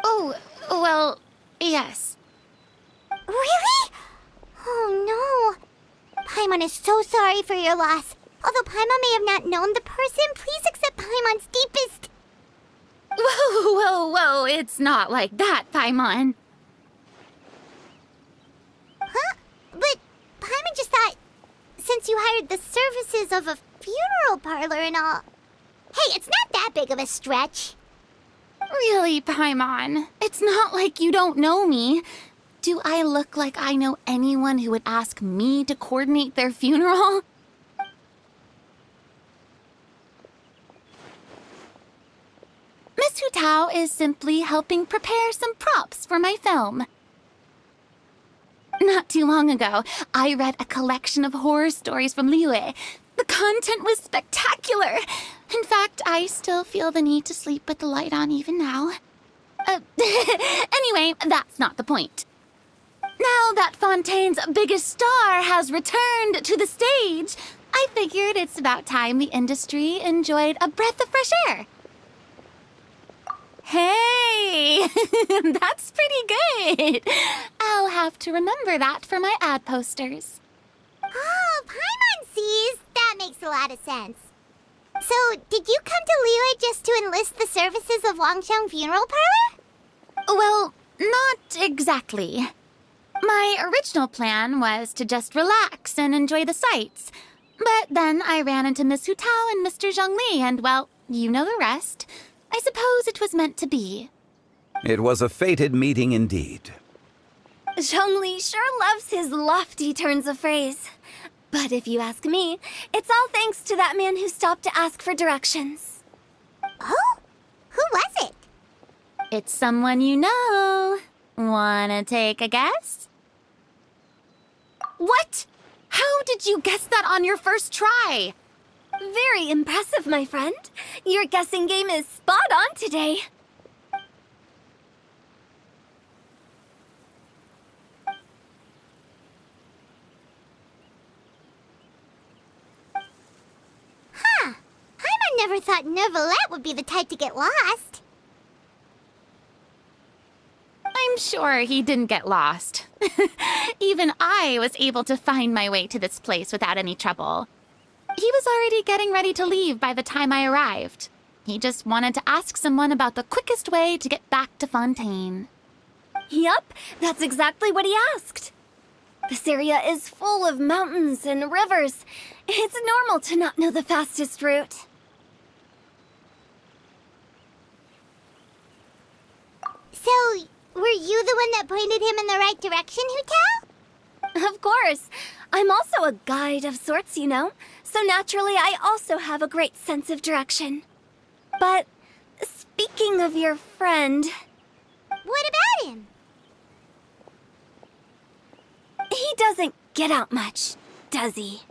Oh, well, yes. Really? Oh no. Paimon is so sorry for your loss. Although Paimon may have not known the person, please accept Paimon's deepest... Whoa, it's not like that, Paimon. Huh? But Paimon just thought, since you hired the services of a funeral parlor and all... Hey, it's not that big of a stretch. Really, Paimon? It's not like you don't know me. Do I look like I know anyone who would ask me to coordinate their funeral? Miss Hu Tao is simply helping prepare some props for my film. Not too long ago, I read a collection of horror stories from Liyue. The content was spectacular. In fact, I still feel the need to sleep with the light on even now. Anyway, that's not the point. Now that Fontaine's biggest star has returned to the stage, I figured it's about time the industry enjoyed a breath of fresh air. Hey, that's pretty good. I'll have to remember that for my ad posters. Oh, Paimon sees. That makes a lot of sense. So, did you come to Liyue just to enlist the services of Wangxiang Funeral Parlor? Well, not exactly. My original plan was to just relax and enjoy the sights. But then I ran into Miss Hu Tao and Mr. Zhongli, and well, you know the rest. I suppose it was meant to be. It was a fated meeting indeed. Zhongli sure loves his lofty turns of phrase. But if you ask me, it's all thanks to that man who stopped to ask for directions. Oh? Who was it? It's someone you know. Wanna take a guess? What? How did you guess that on your first try? Very impressive, my friend. Your guessing game is spot on today. Huh. Paimon never thought Neuvillette would be the type to get lost. I'm sure he didn't get lost. Even I was able to find my way to this place without any trouble. He was already getting ready to leave by the time I arrived. He just wanted to ask someone about the quickest way to get back to Fontaine. Yup, that's exactly what he asked. This area is full of mountains and rivers. It's normal to not know the fastest route. So, were you the one that pointed him in the right direction, Hu Tao? Of course. I'm also a guide of sorts, you know. So naturally, I also have a great sense of direction. But speaking of your friend... What about him? He doesn't get out much, does he?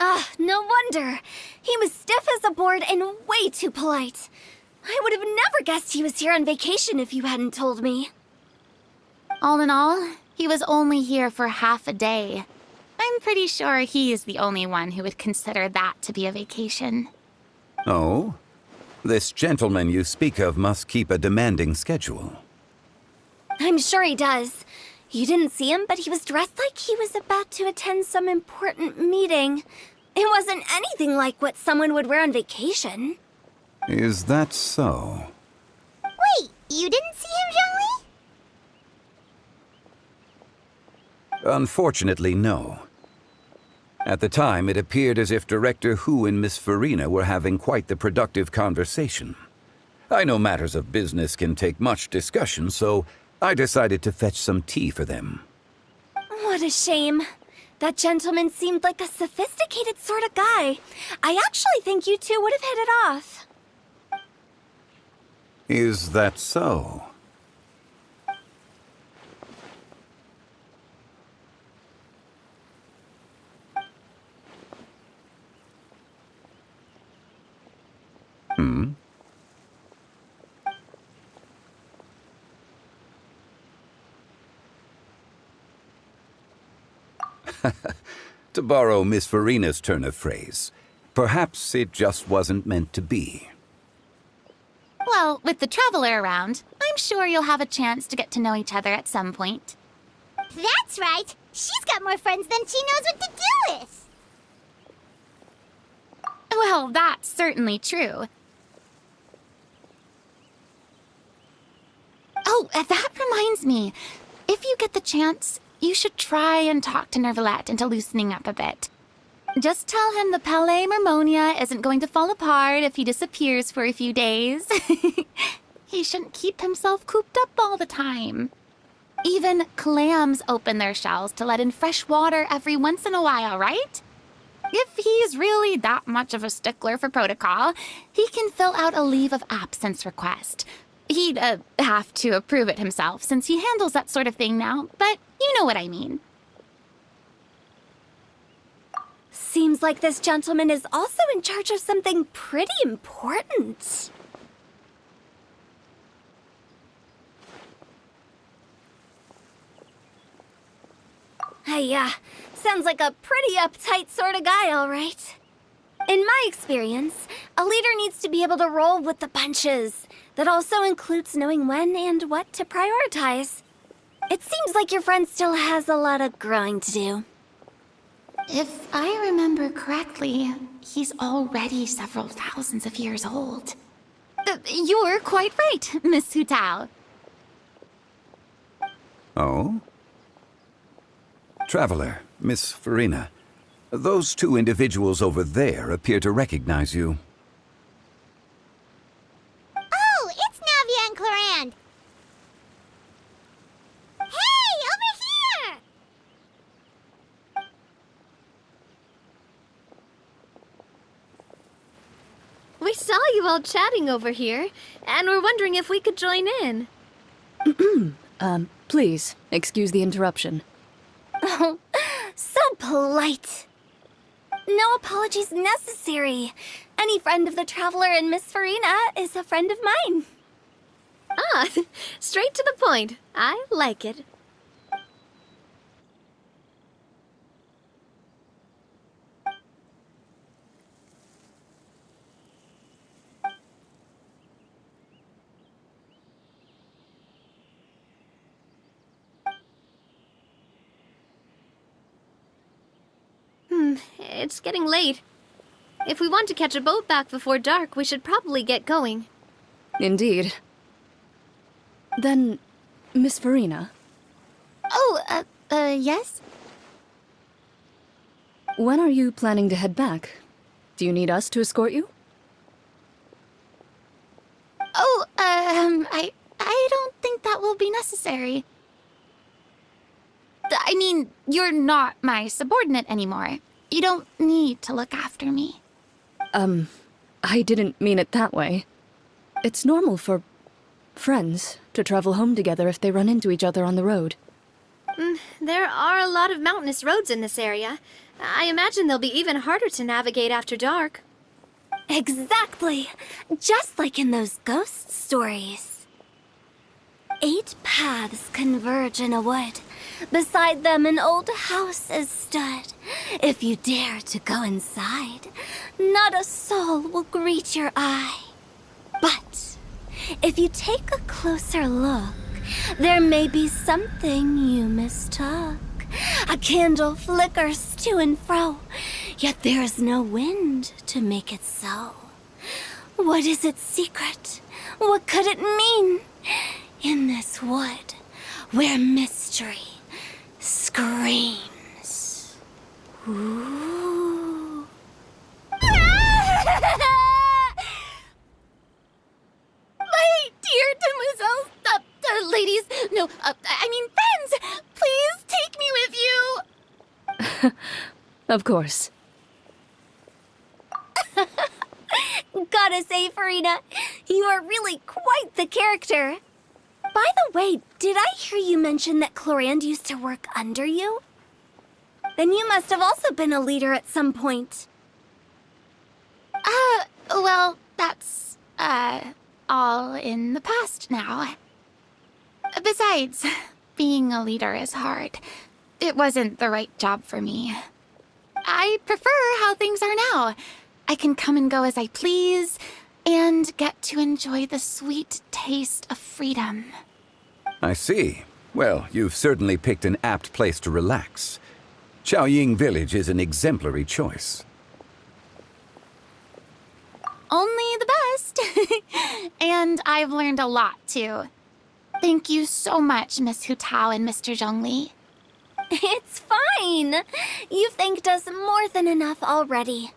Ah, no wonder. He was stiff as a board and way too polite. I would have never guessed he was here on vacation if you hadn't told me. All in all, he was only here for half a day. I'm pretty sure he is the only one who would consider that to be a vacation. Oh? This gentleman you speak of must keep a demanding schedule. I'm sure he does. You didn't see him, but he was dressed like he was about to attend some important meeting. It wasn't anything like what someone would wear on vacation. Is that so? Wait, you didn't see him, Zhongli? Unfortunately, no. At the time, it appeared as if Director Hu and Miss Farina were having quite the productive conversation. I know matters of business can take much discussion, so I decided to fetch some tea for them. What a shame. That gentleman seemed like a sophisticated sort of guy. I actually think you two would have hit it off. Is that so? Hmm? To borrow Miss Farina's turn of phrase, perhaps it just wasn't meant to be. Well, with the traveler around, I'm sure you'll have a chance to get to know each other at some point. That's right. She's got more friends than she knows what to do with. Well, that's certainly true. Oh, that reminds me. If you get the chance, you should try and talk to Nervalette into loosening up a bit. Just tell him the Palais Mermonia isn't going to fall apart if he disappears for a few days. He shouldn't keep himself cooped up all the time. Even clams open their shells to let in fresh water every once in a while, right? If he's really that much of a stickler for protocol, he can fill out a leave of absence request. He'd have to approve it himself since he handles that sort of thing now, but you know what I mean. Seems like this gentleman is also in charge of something pretty important. Sounds like a pretty uptight sort of guy, all right. In my experience, a leader needs to be able to roll with the punches. That also includes knowing when and what to prioritize. It seems like your friend still has a lot of growing to do. If I remember correctly, he's already several thousands of years old. You're quite right, Miss Hu Tao. Oh? Traveler, Miss Farina, those two individuals over there appear to recognize you. Oh, it's Navia and Clarand. Hey, over here! We saw you all chatting over here, and we're wondering if we could join in. Please, excuse the interruption. Oh, so polite. No apologies necessary. Any friend of the Traveler and Miss Farina is a friend of mine. Ah, straight to the point. I like it. It's getting late. If we want to catch a boat back before dark, we should probably get going. Indeed. Then, Miss Farina? Oh, yes? When are you planning to head back? Do you need us to escort you? Oh, I don't think that will be necessary. I mean, you're not my subordinate anymore. You don't need to look after me. I didn't mean it that way. It's normal for friends to travel home together if they run into each other on the road. There are a lot of mountainous roads in this area. I imagine they'll be even harder to navigate after dark. Exactly! Just like in those ghost stories. 8 paths converge in a wood. Beside them an old house is stood. If you dare to go inside, not a soul will greet your eye. But if you take a closer look, there may be something you mistook. A candle flickers to and fro, yet there is no wind to make it so. What is its secret? What could it mean? In this wood, where mystery screams. Ooh. My dear demoiselles, ladies, no, I mean friends, please take me with you. Of course. Gotta say, Farina, you are really quite the character. By the way, did I hear you mention that Clarand used to work under you? Then you must have also been a leader at some point. Well, that's, all in the past now. Besides, being a leader is hard. It wasn't the right job for me. I prefer how things are now. I can come and go as I please, and get to enjoy the sweet taste of freedom. I see. Well, you've certainly picked an apt place to relax. Chaoying Village is an exemplary choice. Only the best. And I've learned a lot, too. Thank you so much, Miss Hu Tao and Mr. Zhongli. It's fine. You've thanked us more than enough already.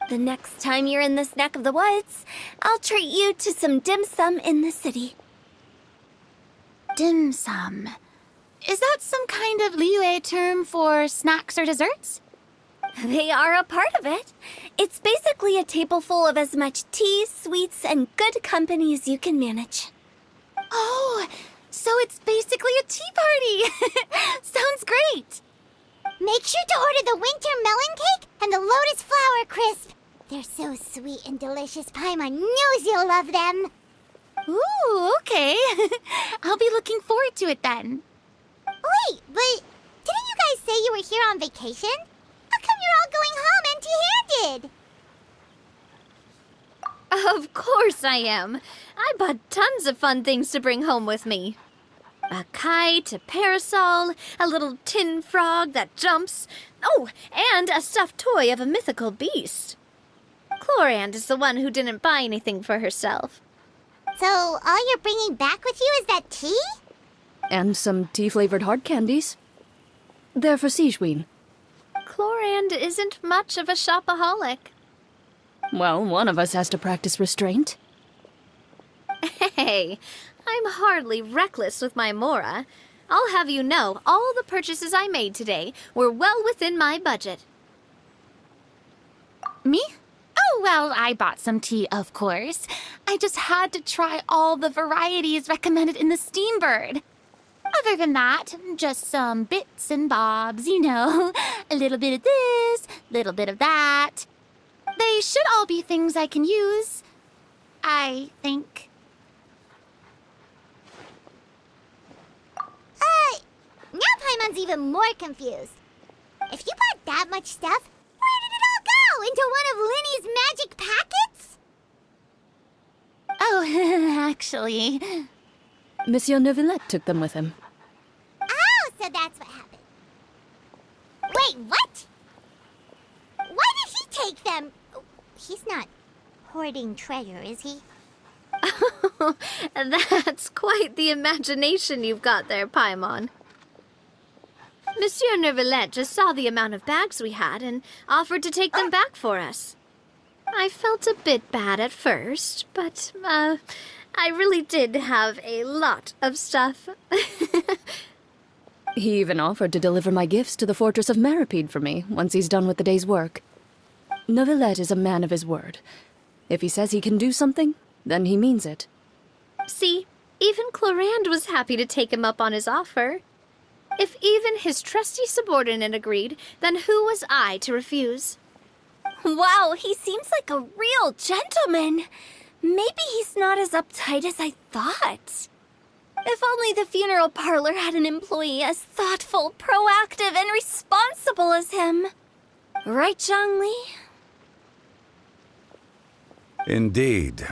The next time you're in this neck of the woods, I'll treat you to some dim sum in the city. Dim sum. Is that some kind of Liyue term for snacks or desserts? They are a part of it. It's basically a table full of as much tea, sweets, and good company as you can manage. Oh, so it's basically a tea party. Sounds great. Make sure to order the winter melon cake and the lotus flower crisp. They're so sweet and delicious. Paimon knows you'll love them. Ooh, okay. I'll be looking forward to it then. Wait, but didn't you guys say you were here on vacation? How come you're all going home empty-handed? Of course I am. I bought tons of fun things to bring home with me. A kite, a parasol, a little tin frog that jumps. Oh, and a stuffed toy of a mythical beast. Chlorand is the one who didn't buy anything for herself. So all you're bringing back with you is that tea? And some tea-flavored hard candies. They're for Sigewin. Chlorand isn't much of a shopaholic. Well, one of us has to practice restraint. Hey, I'm hardly reckless with my Mora. I'll have you know, all the purchases I made today were well within my budget. Me? Oh, well, I bought some tea, of course. I just had to try all the varieties recommended in the Steambird. Other than that, just some bits and bobs, you know. A little bit of this, little bit of that. They should all be things I can use, I think. Now Paimon's even more confused. If you bought that much stuff, where did it all go? Into one of Linny's magic packets? Oh, actually... Monsieur Neuvillette took them with him. Oh, so that's what happened. Wait, what? Why did he take them? He's not hoarding treasure, is he? That's quite the imagination you've got there, Paimon. Monsieur Neuvillette just saw the amount of bags we had and offered to take them back for us. I felt a bit bad at first, but, I really did have a lot of stuff. He even offered to deliver my gifts to the Fortress of Maripede for me once he's done with the day's work. Neuvillette is a man of his word. If he says he can do something, then he means it. See, even Chlorand was happy to take him up on his offer. If even his trusty subordinate agreed, then who was I to refuse? Wow, he seems like a real gentleman. Maybe he's not as uptight as I thought. If only the funeral parlor had an employee as thoughtful, proactive, and responsible as him. Right, Zhongli? Indeed.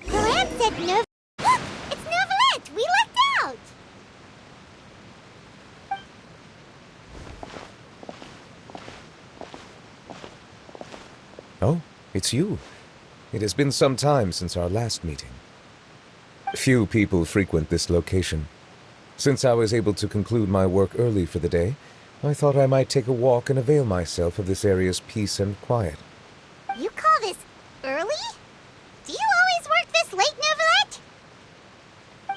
Chlorand said Look! It's Neuvillette! We lucked out! Oh, it's you. It has been some time since our last meeting. Few people frequent this location. Since I was able to conclude my work early for the day, I thought I might take a walk and avail myself of this area's peace and quiet. You call this early? Do you always work this late, Neuvillette?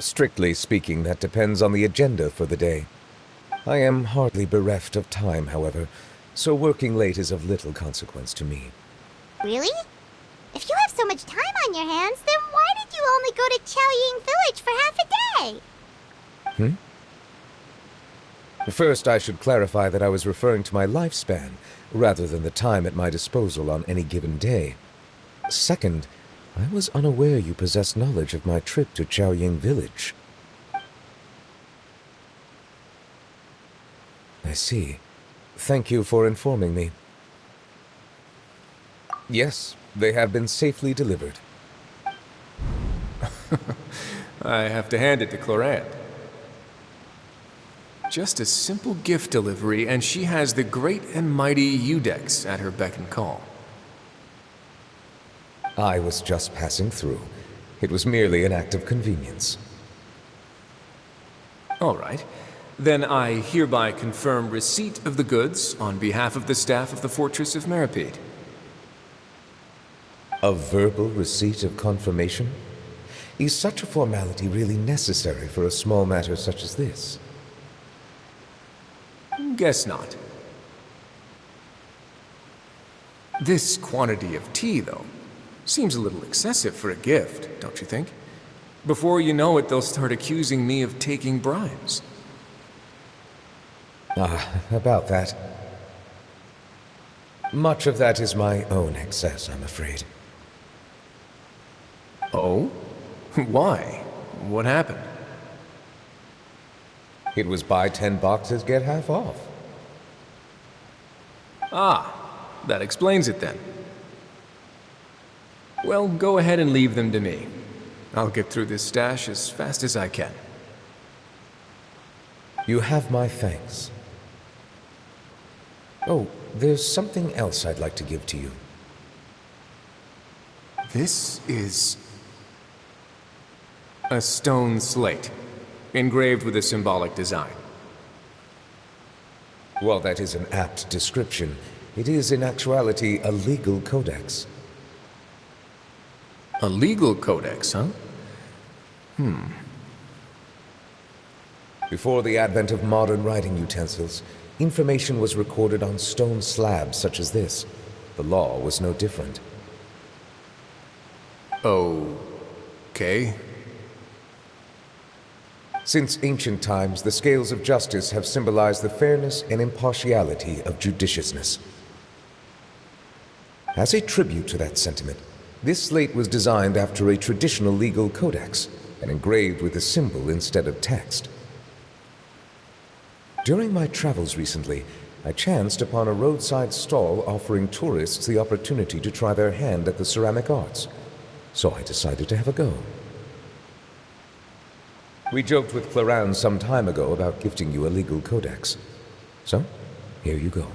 Strictly speaking, that depends on the agenda for the day. I am hardly bereft of time, however, so working late is of little consequence to me. Really? If you have so much time on your hands, then why did you only go to Chaoying Village for half a day? First, I should clarify that I was referring to my lifespan, rather than the time at my disposal on any given day. Second, I was unaware you possessed knowledge of my trip to Chaoying Village. I see. Thank you for informing me. Yes, they have been safely delivered. I have to hand it to Clorant. Just a simple gift delivery, and she has the great and mighty Udex at her beck and call. I was just passing through. It was merely an act of convenience. All right. Then I hereby confirm receipt of the goods on behalf of the staff of the Fortress of Meripede. A verbal receipt of confirmation? Is such a formality really necessary for a small matter such as this? Guess not. This quantity of tea, though, seems a little excessive for a gift, don't you think? Before you know it, they'll start accusing me of taking bribes. About that. Much of that is my own excess, I'm afraid. Oh? Why? What happened? It was buy 10 boxes, get half off. Ah, that explains it then. Well, go ahead and leave them to me. I'll get through this stash as fast as I can. You have my thanks. Oh, there's something else I'd like to give to you. This is a stone slate, engraved with a symbolic design. While that is an apt description, it is in actuality a legal codex. A legal codex, huh? Before the advent of modern writing utensils, information was recorded on stone slabs such as this. The law was no different. Okay. Since ancient times, the scales of justice have symbolized the fairness and impartiality of judiciousness. As a tribute to that sentiment, this slate was designed after a traditional legal codex and engraved with a symbol instead of text. During my travels recently, I chanced upon a roadside stall offering tourists the opportunity to try their hand at the ceramic arts, so I decided to have a go. We joked with Clorant some time ago about gifting you a legal codex. So, here you go.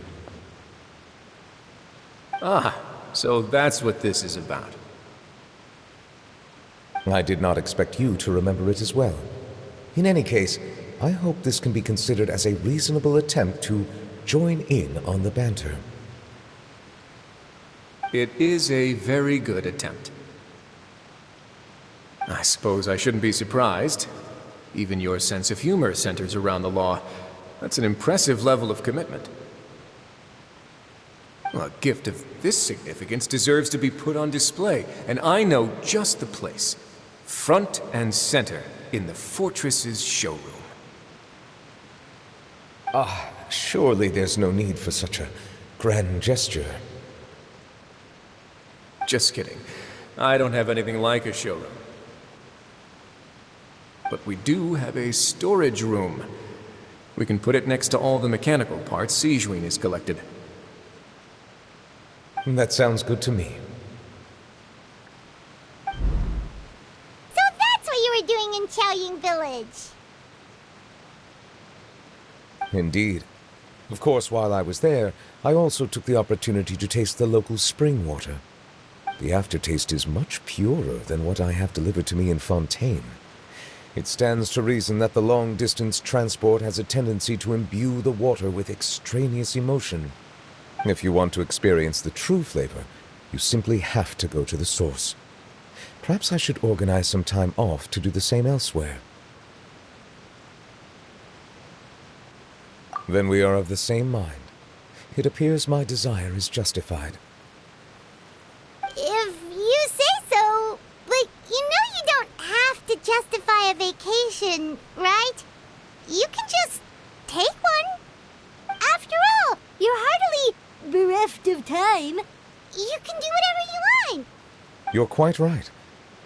Ah, so that's what this is about. I did not expect you to remember it as well. In any case, I hope this can be considered as a reasonable attempt to join in on the banter. It is a very good attempt. I suppose I shouldn't be surprised. Even your sense of humor centers around the law. That's an impressive level of commitment. Well, a gift of this significance deserves to be put on display, and I know just the place. Front and center in the Fortress's showroom. Surely there's no need for such a grand gesture. Just kidding. I don't have anything like a showroom. But we do have a storage room. We can put it next to all the mechanical parts Sijuin has collected. That sounds good to me. So that's what you were doing in Chaoying Village. Indeed. Of course, while I was there, I also took the opportunity to taste the local spring water. The aftertaste is much purer than what I have delivered to me in Fontaine. It stands to reason that the long-distance transport has a tendency to imbue the water with extraneous emotion. If you want to experience the true flavor, you simply have to go to the source. Perhaps I should organize some time off to do the same elsewhere. Then we are of the same mind. It appears my desire is justified. If you say so, but you know you don't have to justify a vacation, right? You can just take one. After all, you're hardly bereft of time. You can do whatever you want. You're quite right.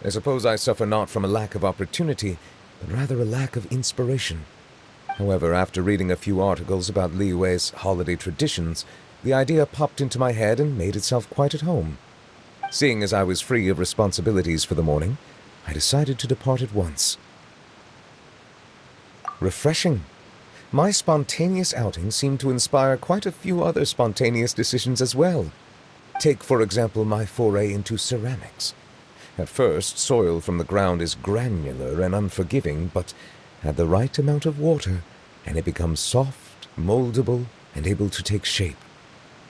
I suppose I suffer not from a lack of opportunity, but rather a lack of inspiration. However, after reading a few articles about Li Wei's holiday traditions, the idea popped into my head and made itself quite at home. Seeing as I was free of responsibilities for the morning, I decided to depart at once. Refreshing. My spontaneous outing seemed to inspire quite a few other spontaneous decisions as well. Take, for example, my foray into ceramics. At first, soil from the ground is granular and unforgiving, but add the right amount of water, and it becomes soft, moldable, and able to take shape.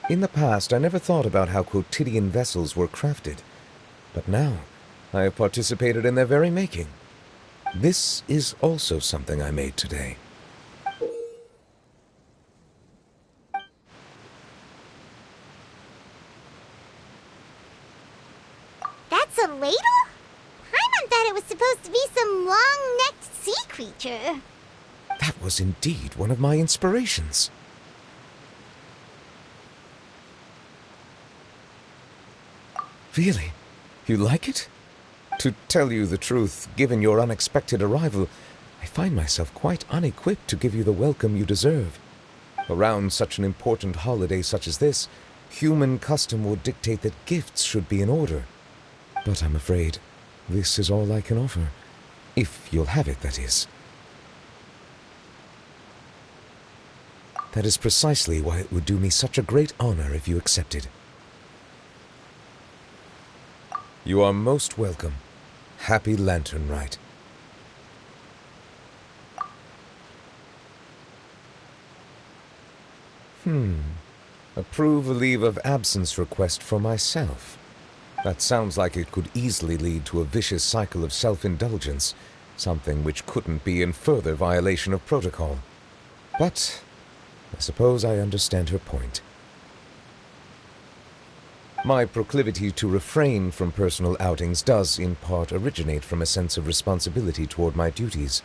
In the past, I never thought about how quotidian vessels were crafted, but now I have participated in their very making. This is also something I made today. That's a ladle? Paimon thought it was supposed to be some long-necked sea creature. That was indeed one of my inspirations. Really? You like it? To tell you the truth, given your unexpected arrival, I find myself quite unequipped to give you the welcome you deserve. Around such an important holiday such as this, human custom would dictate that gifts should be in order. But I'm afraid this is all I can offer. If you'll have it, that is. That is precisely why it would do me such a great honor if you accepted. You are most welcome. Happy Lantern Rite. Approve a leave of absence request for myself. That sounds like it could easily lead to a vicious cycle of self-indulgence, something which couldn't be in further violation of protocol. But I suppose I understand her point. My proclivity to refrain from personal outings does, in part, originate from a sense of responsibility toward my duties.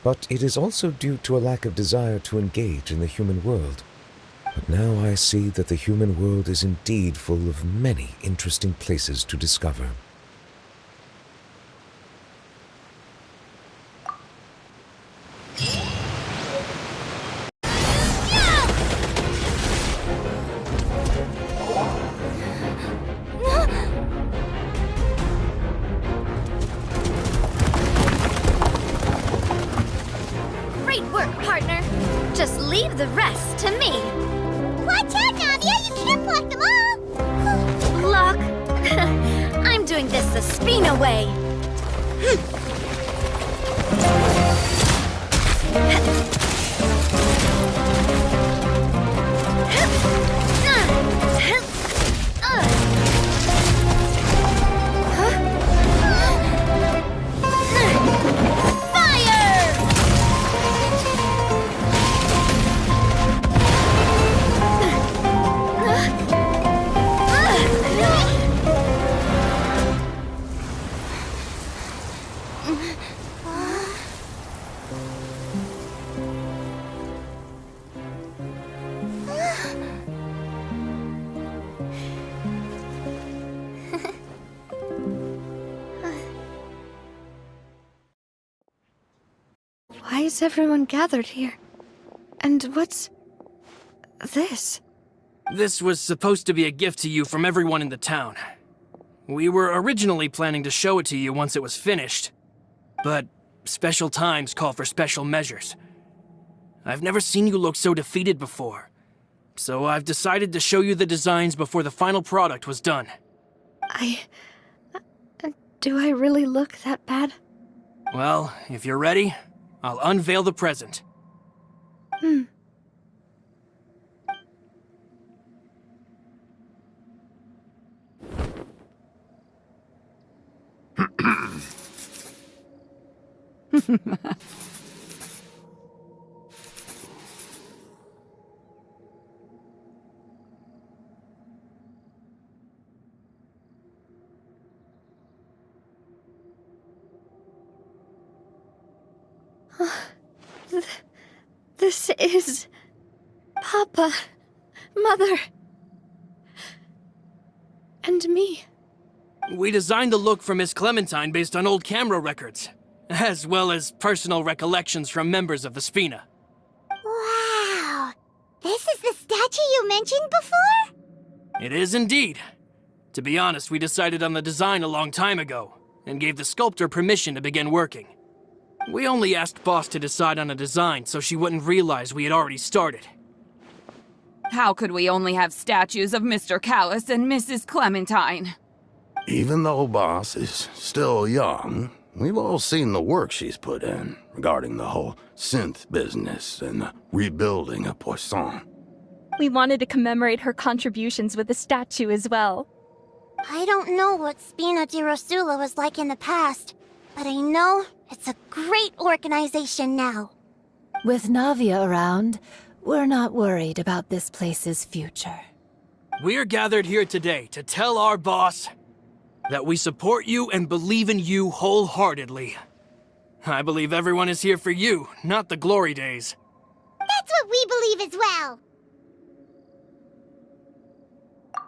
But it is also due to a lack of desire to engage in the human world. But now I see that the human world is indeed full of many interesting places to discover. Great work, partner. Just leave the rest to me. Watch out, Nadia! You can't block them all! Block? I'm doing this the Spina way. Why is everyone gathered here? And what's this? This was supposed to be a gift to you from everyone in the town. We were originally planning to show it to you once it was finished, but special times call for special measures. I've never seen you look so defeated before, so I've decided to show you the designs before the final product was done. Do I really look that bad? Well, if you're ready, I'll unveil the present. This is... Papa, Mother, and me. We designed the look for Miss Clementine based on old camera records, as well as personal recollections from members of the Spina. Wow! This is the statue you mentioned before? It is indeed. To be honest, we decided on the design a long time ago, and gave the sculptor permission to begin working. We only asked Boss to decide on a design so she wouldn't realize we had already started. How could we only have statues of Mr. Callus and Mrs. Clementine? Even though Boss is still young, we've all seen the work she's put in regarding the whole synth business and the rebuilding of Poisson. We wanted to commemorate her contributions with a statue as well. I don't know what Spina di Rosula was like in the past, but I know it's a great organization now. With Navia around, we're not worried about this place's future. We're gathered here today to tell our boss that we support you and believe in you wholeheartedly. I believe everyone is here for you, not the glory days. That's what we believe as well.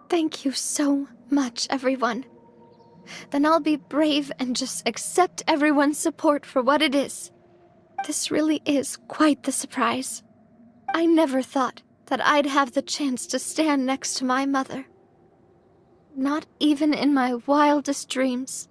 Thank you so much, everyone. Then I'll be brave and just accept everyone's support for what it is. This really is quite the surprise. I never thought that I'd have the chance to stand next to my mother. Not even in my wildest dreams.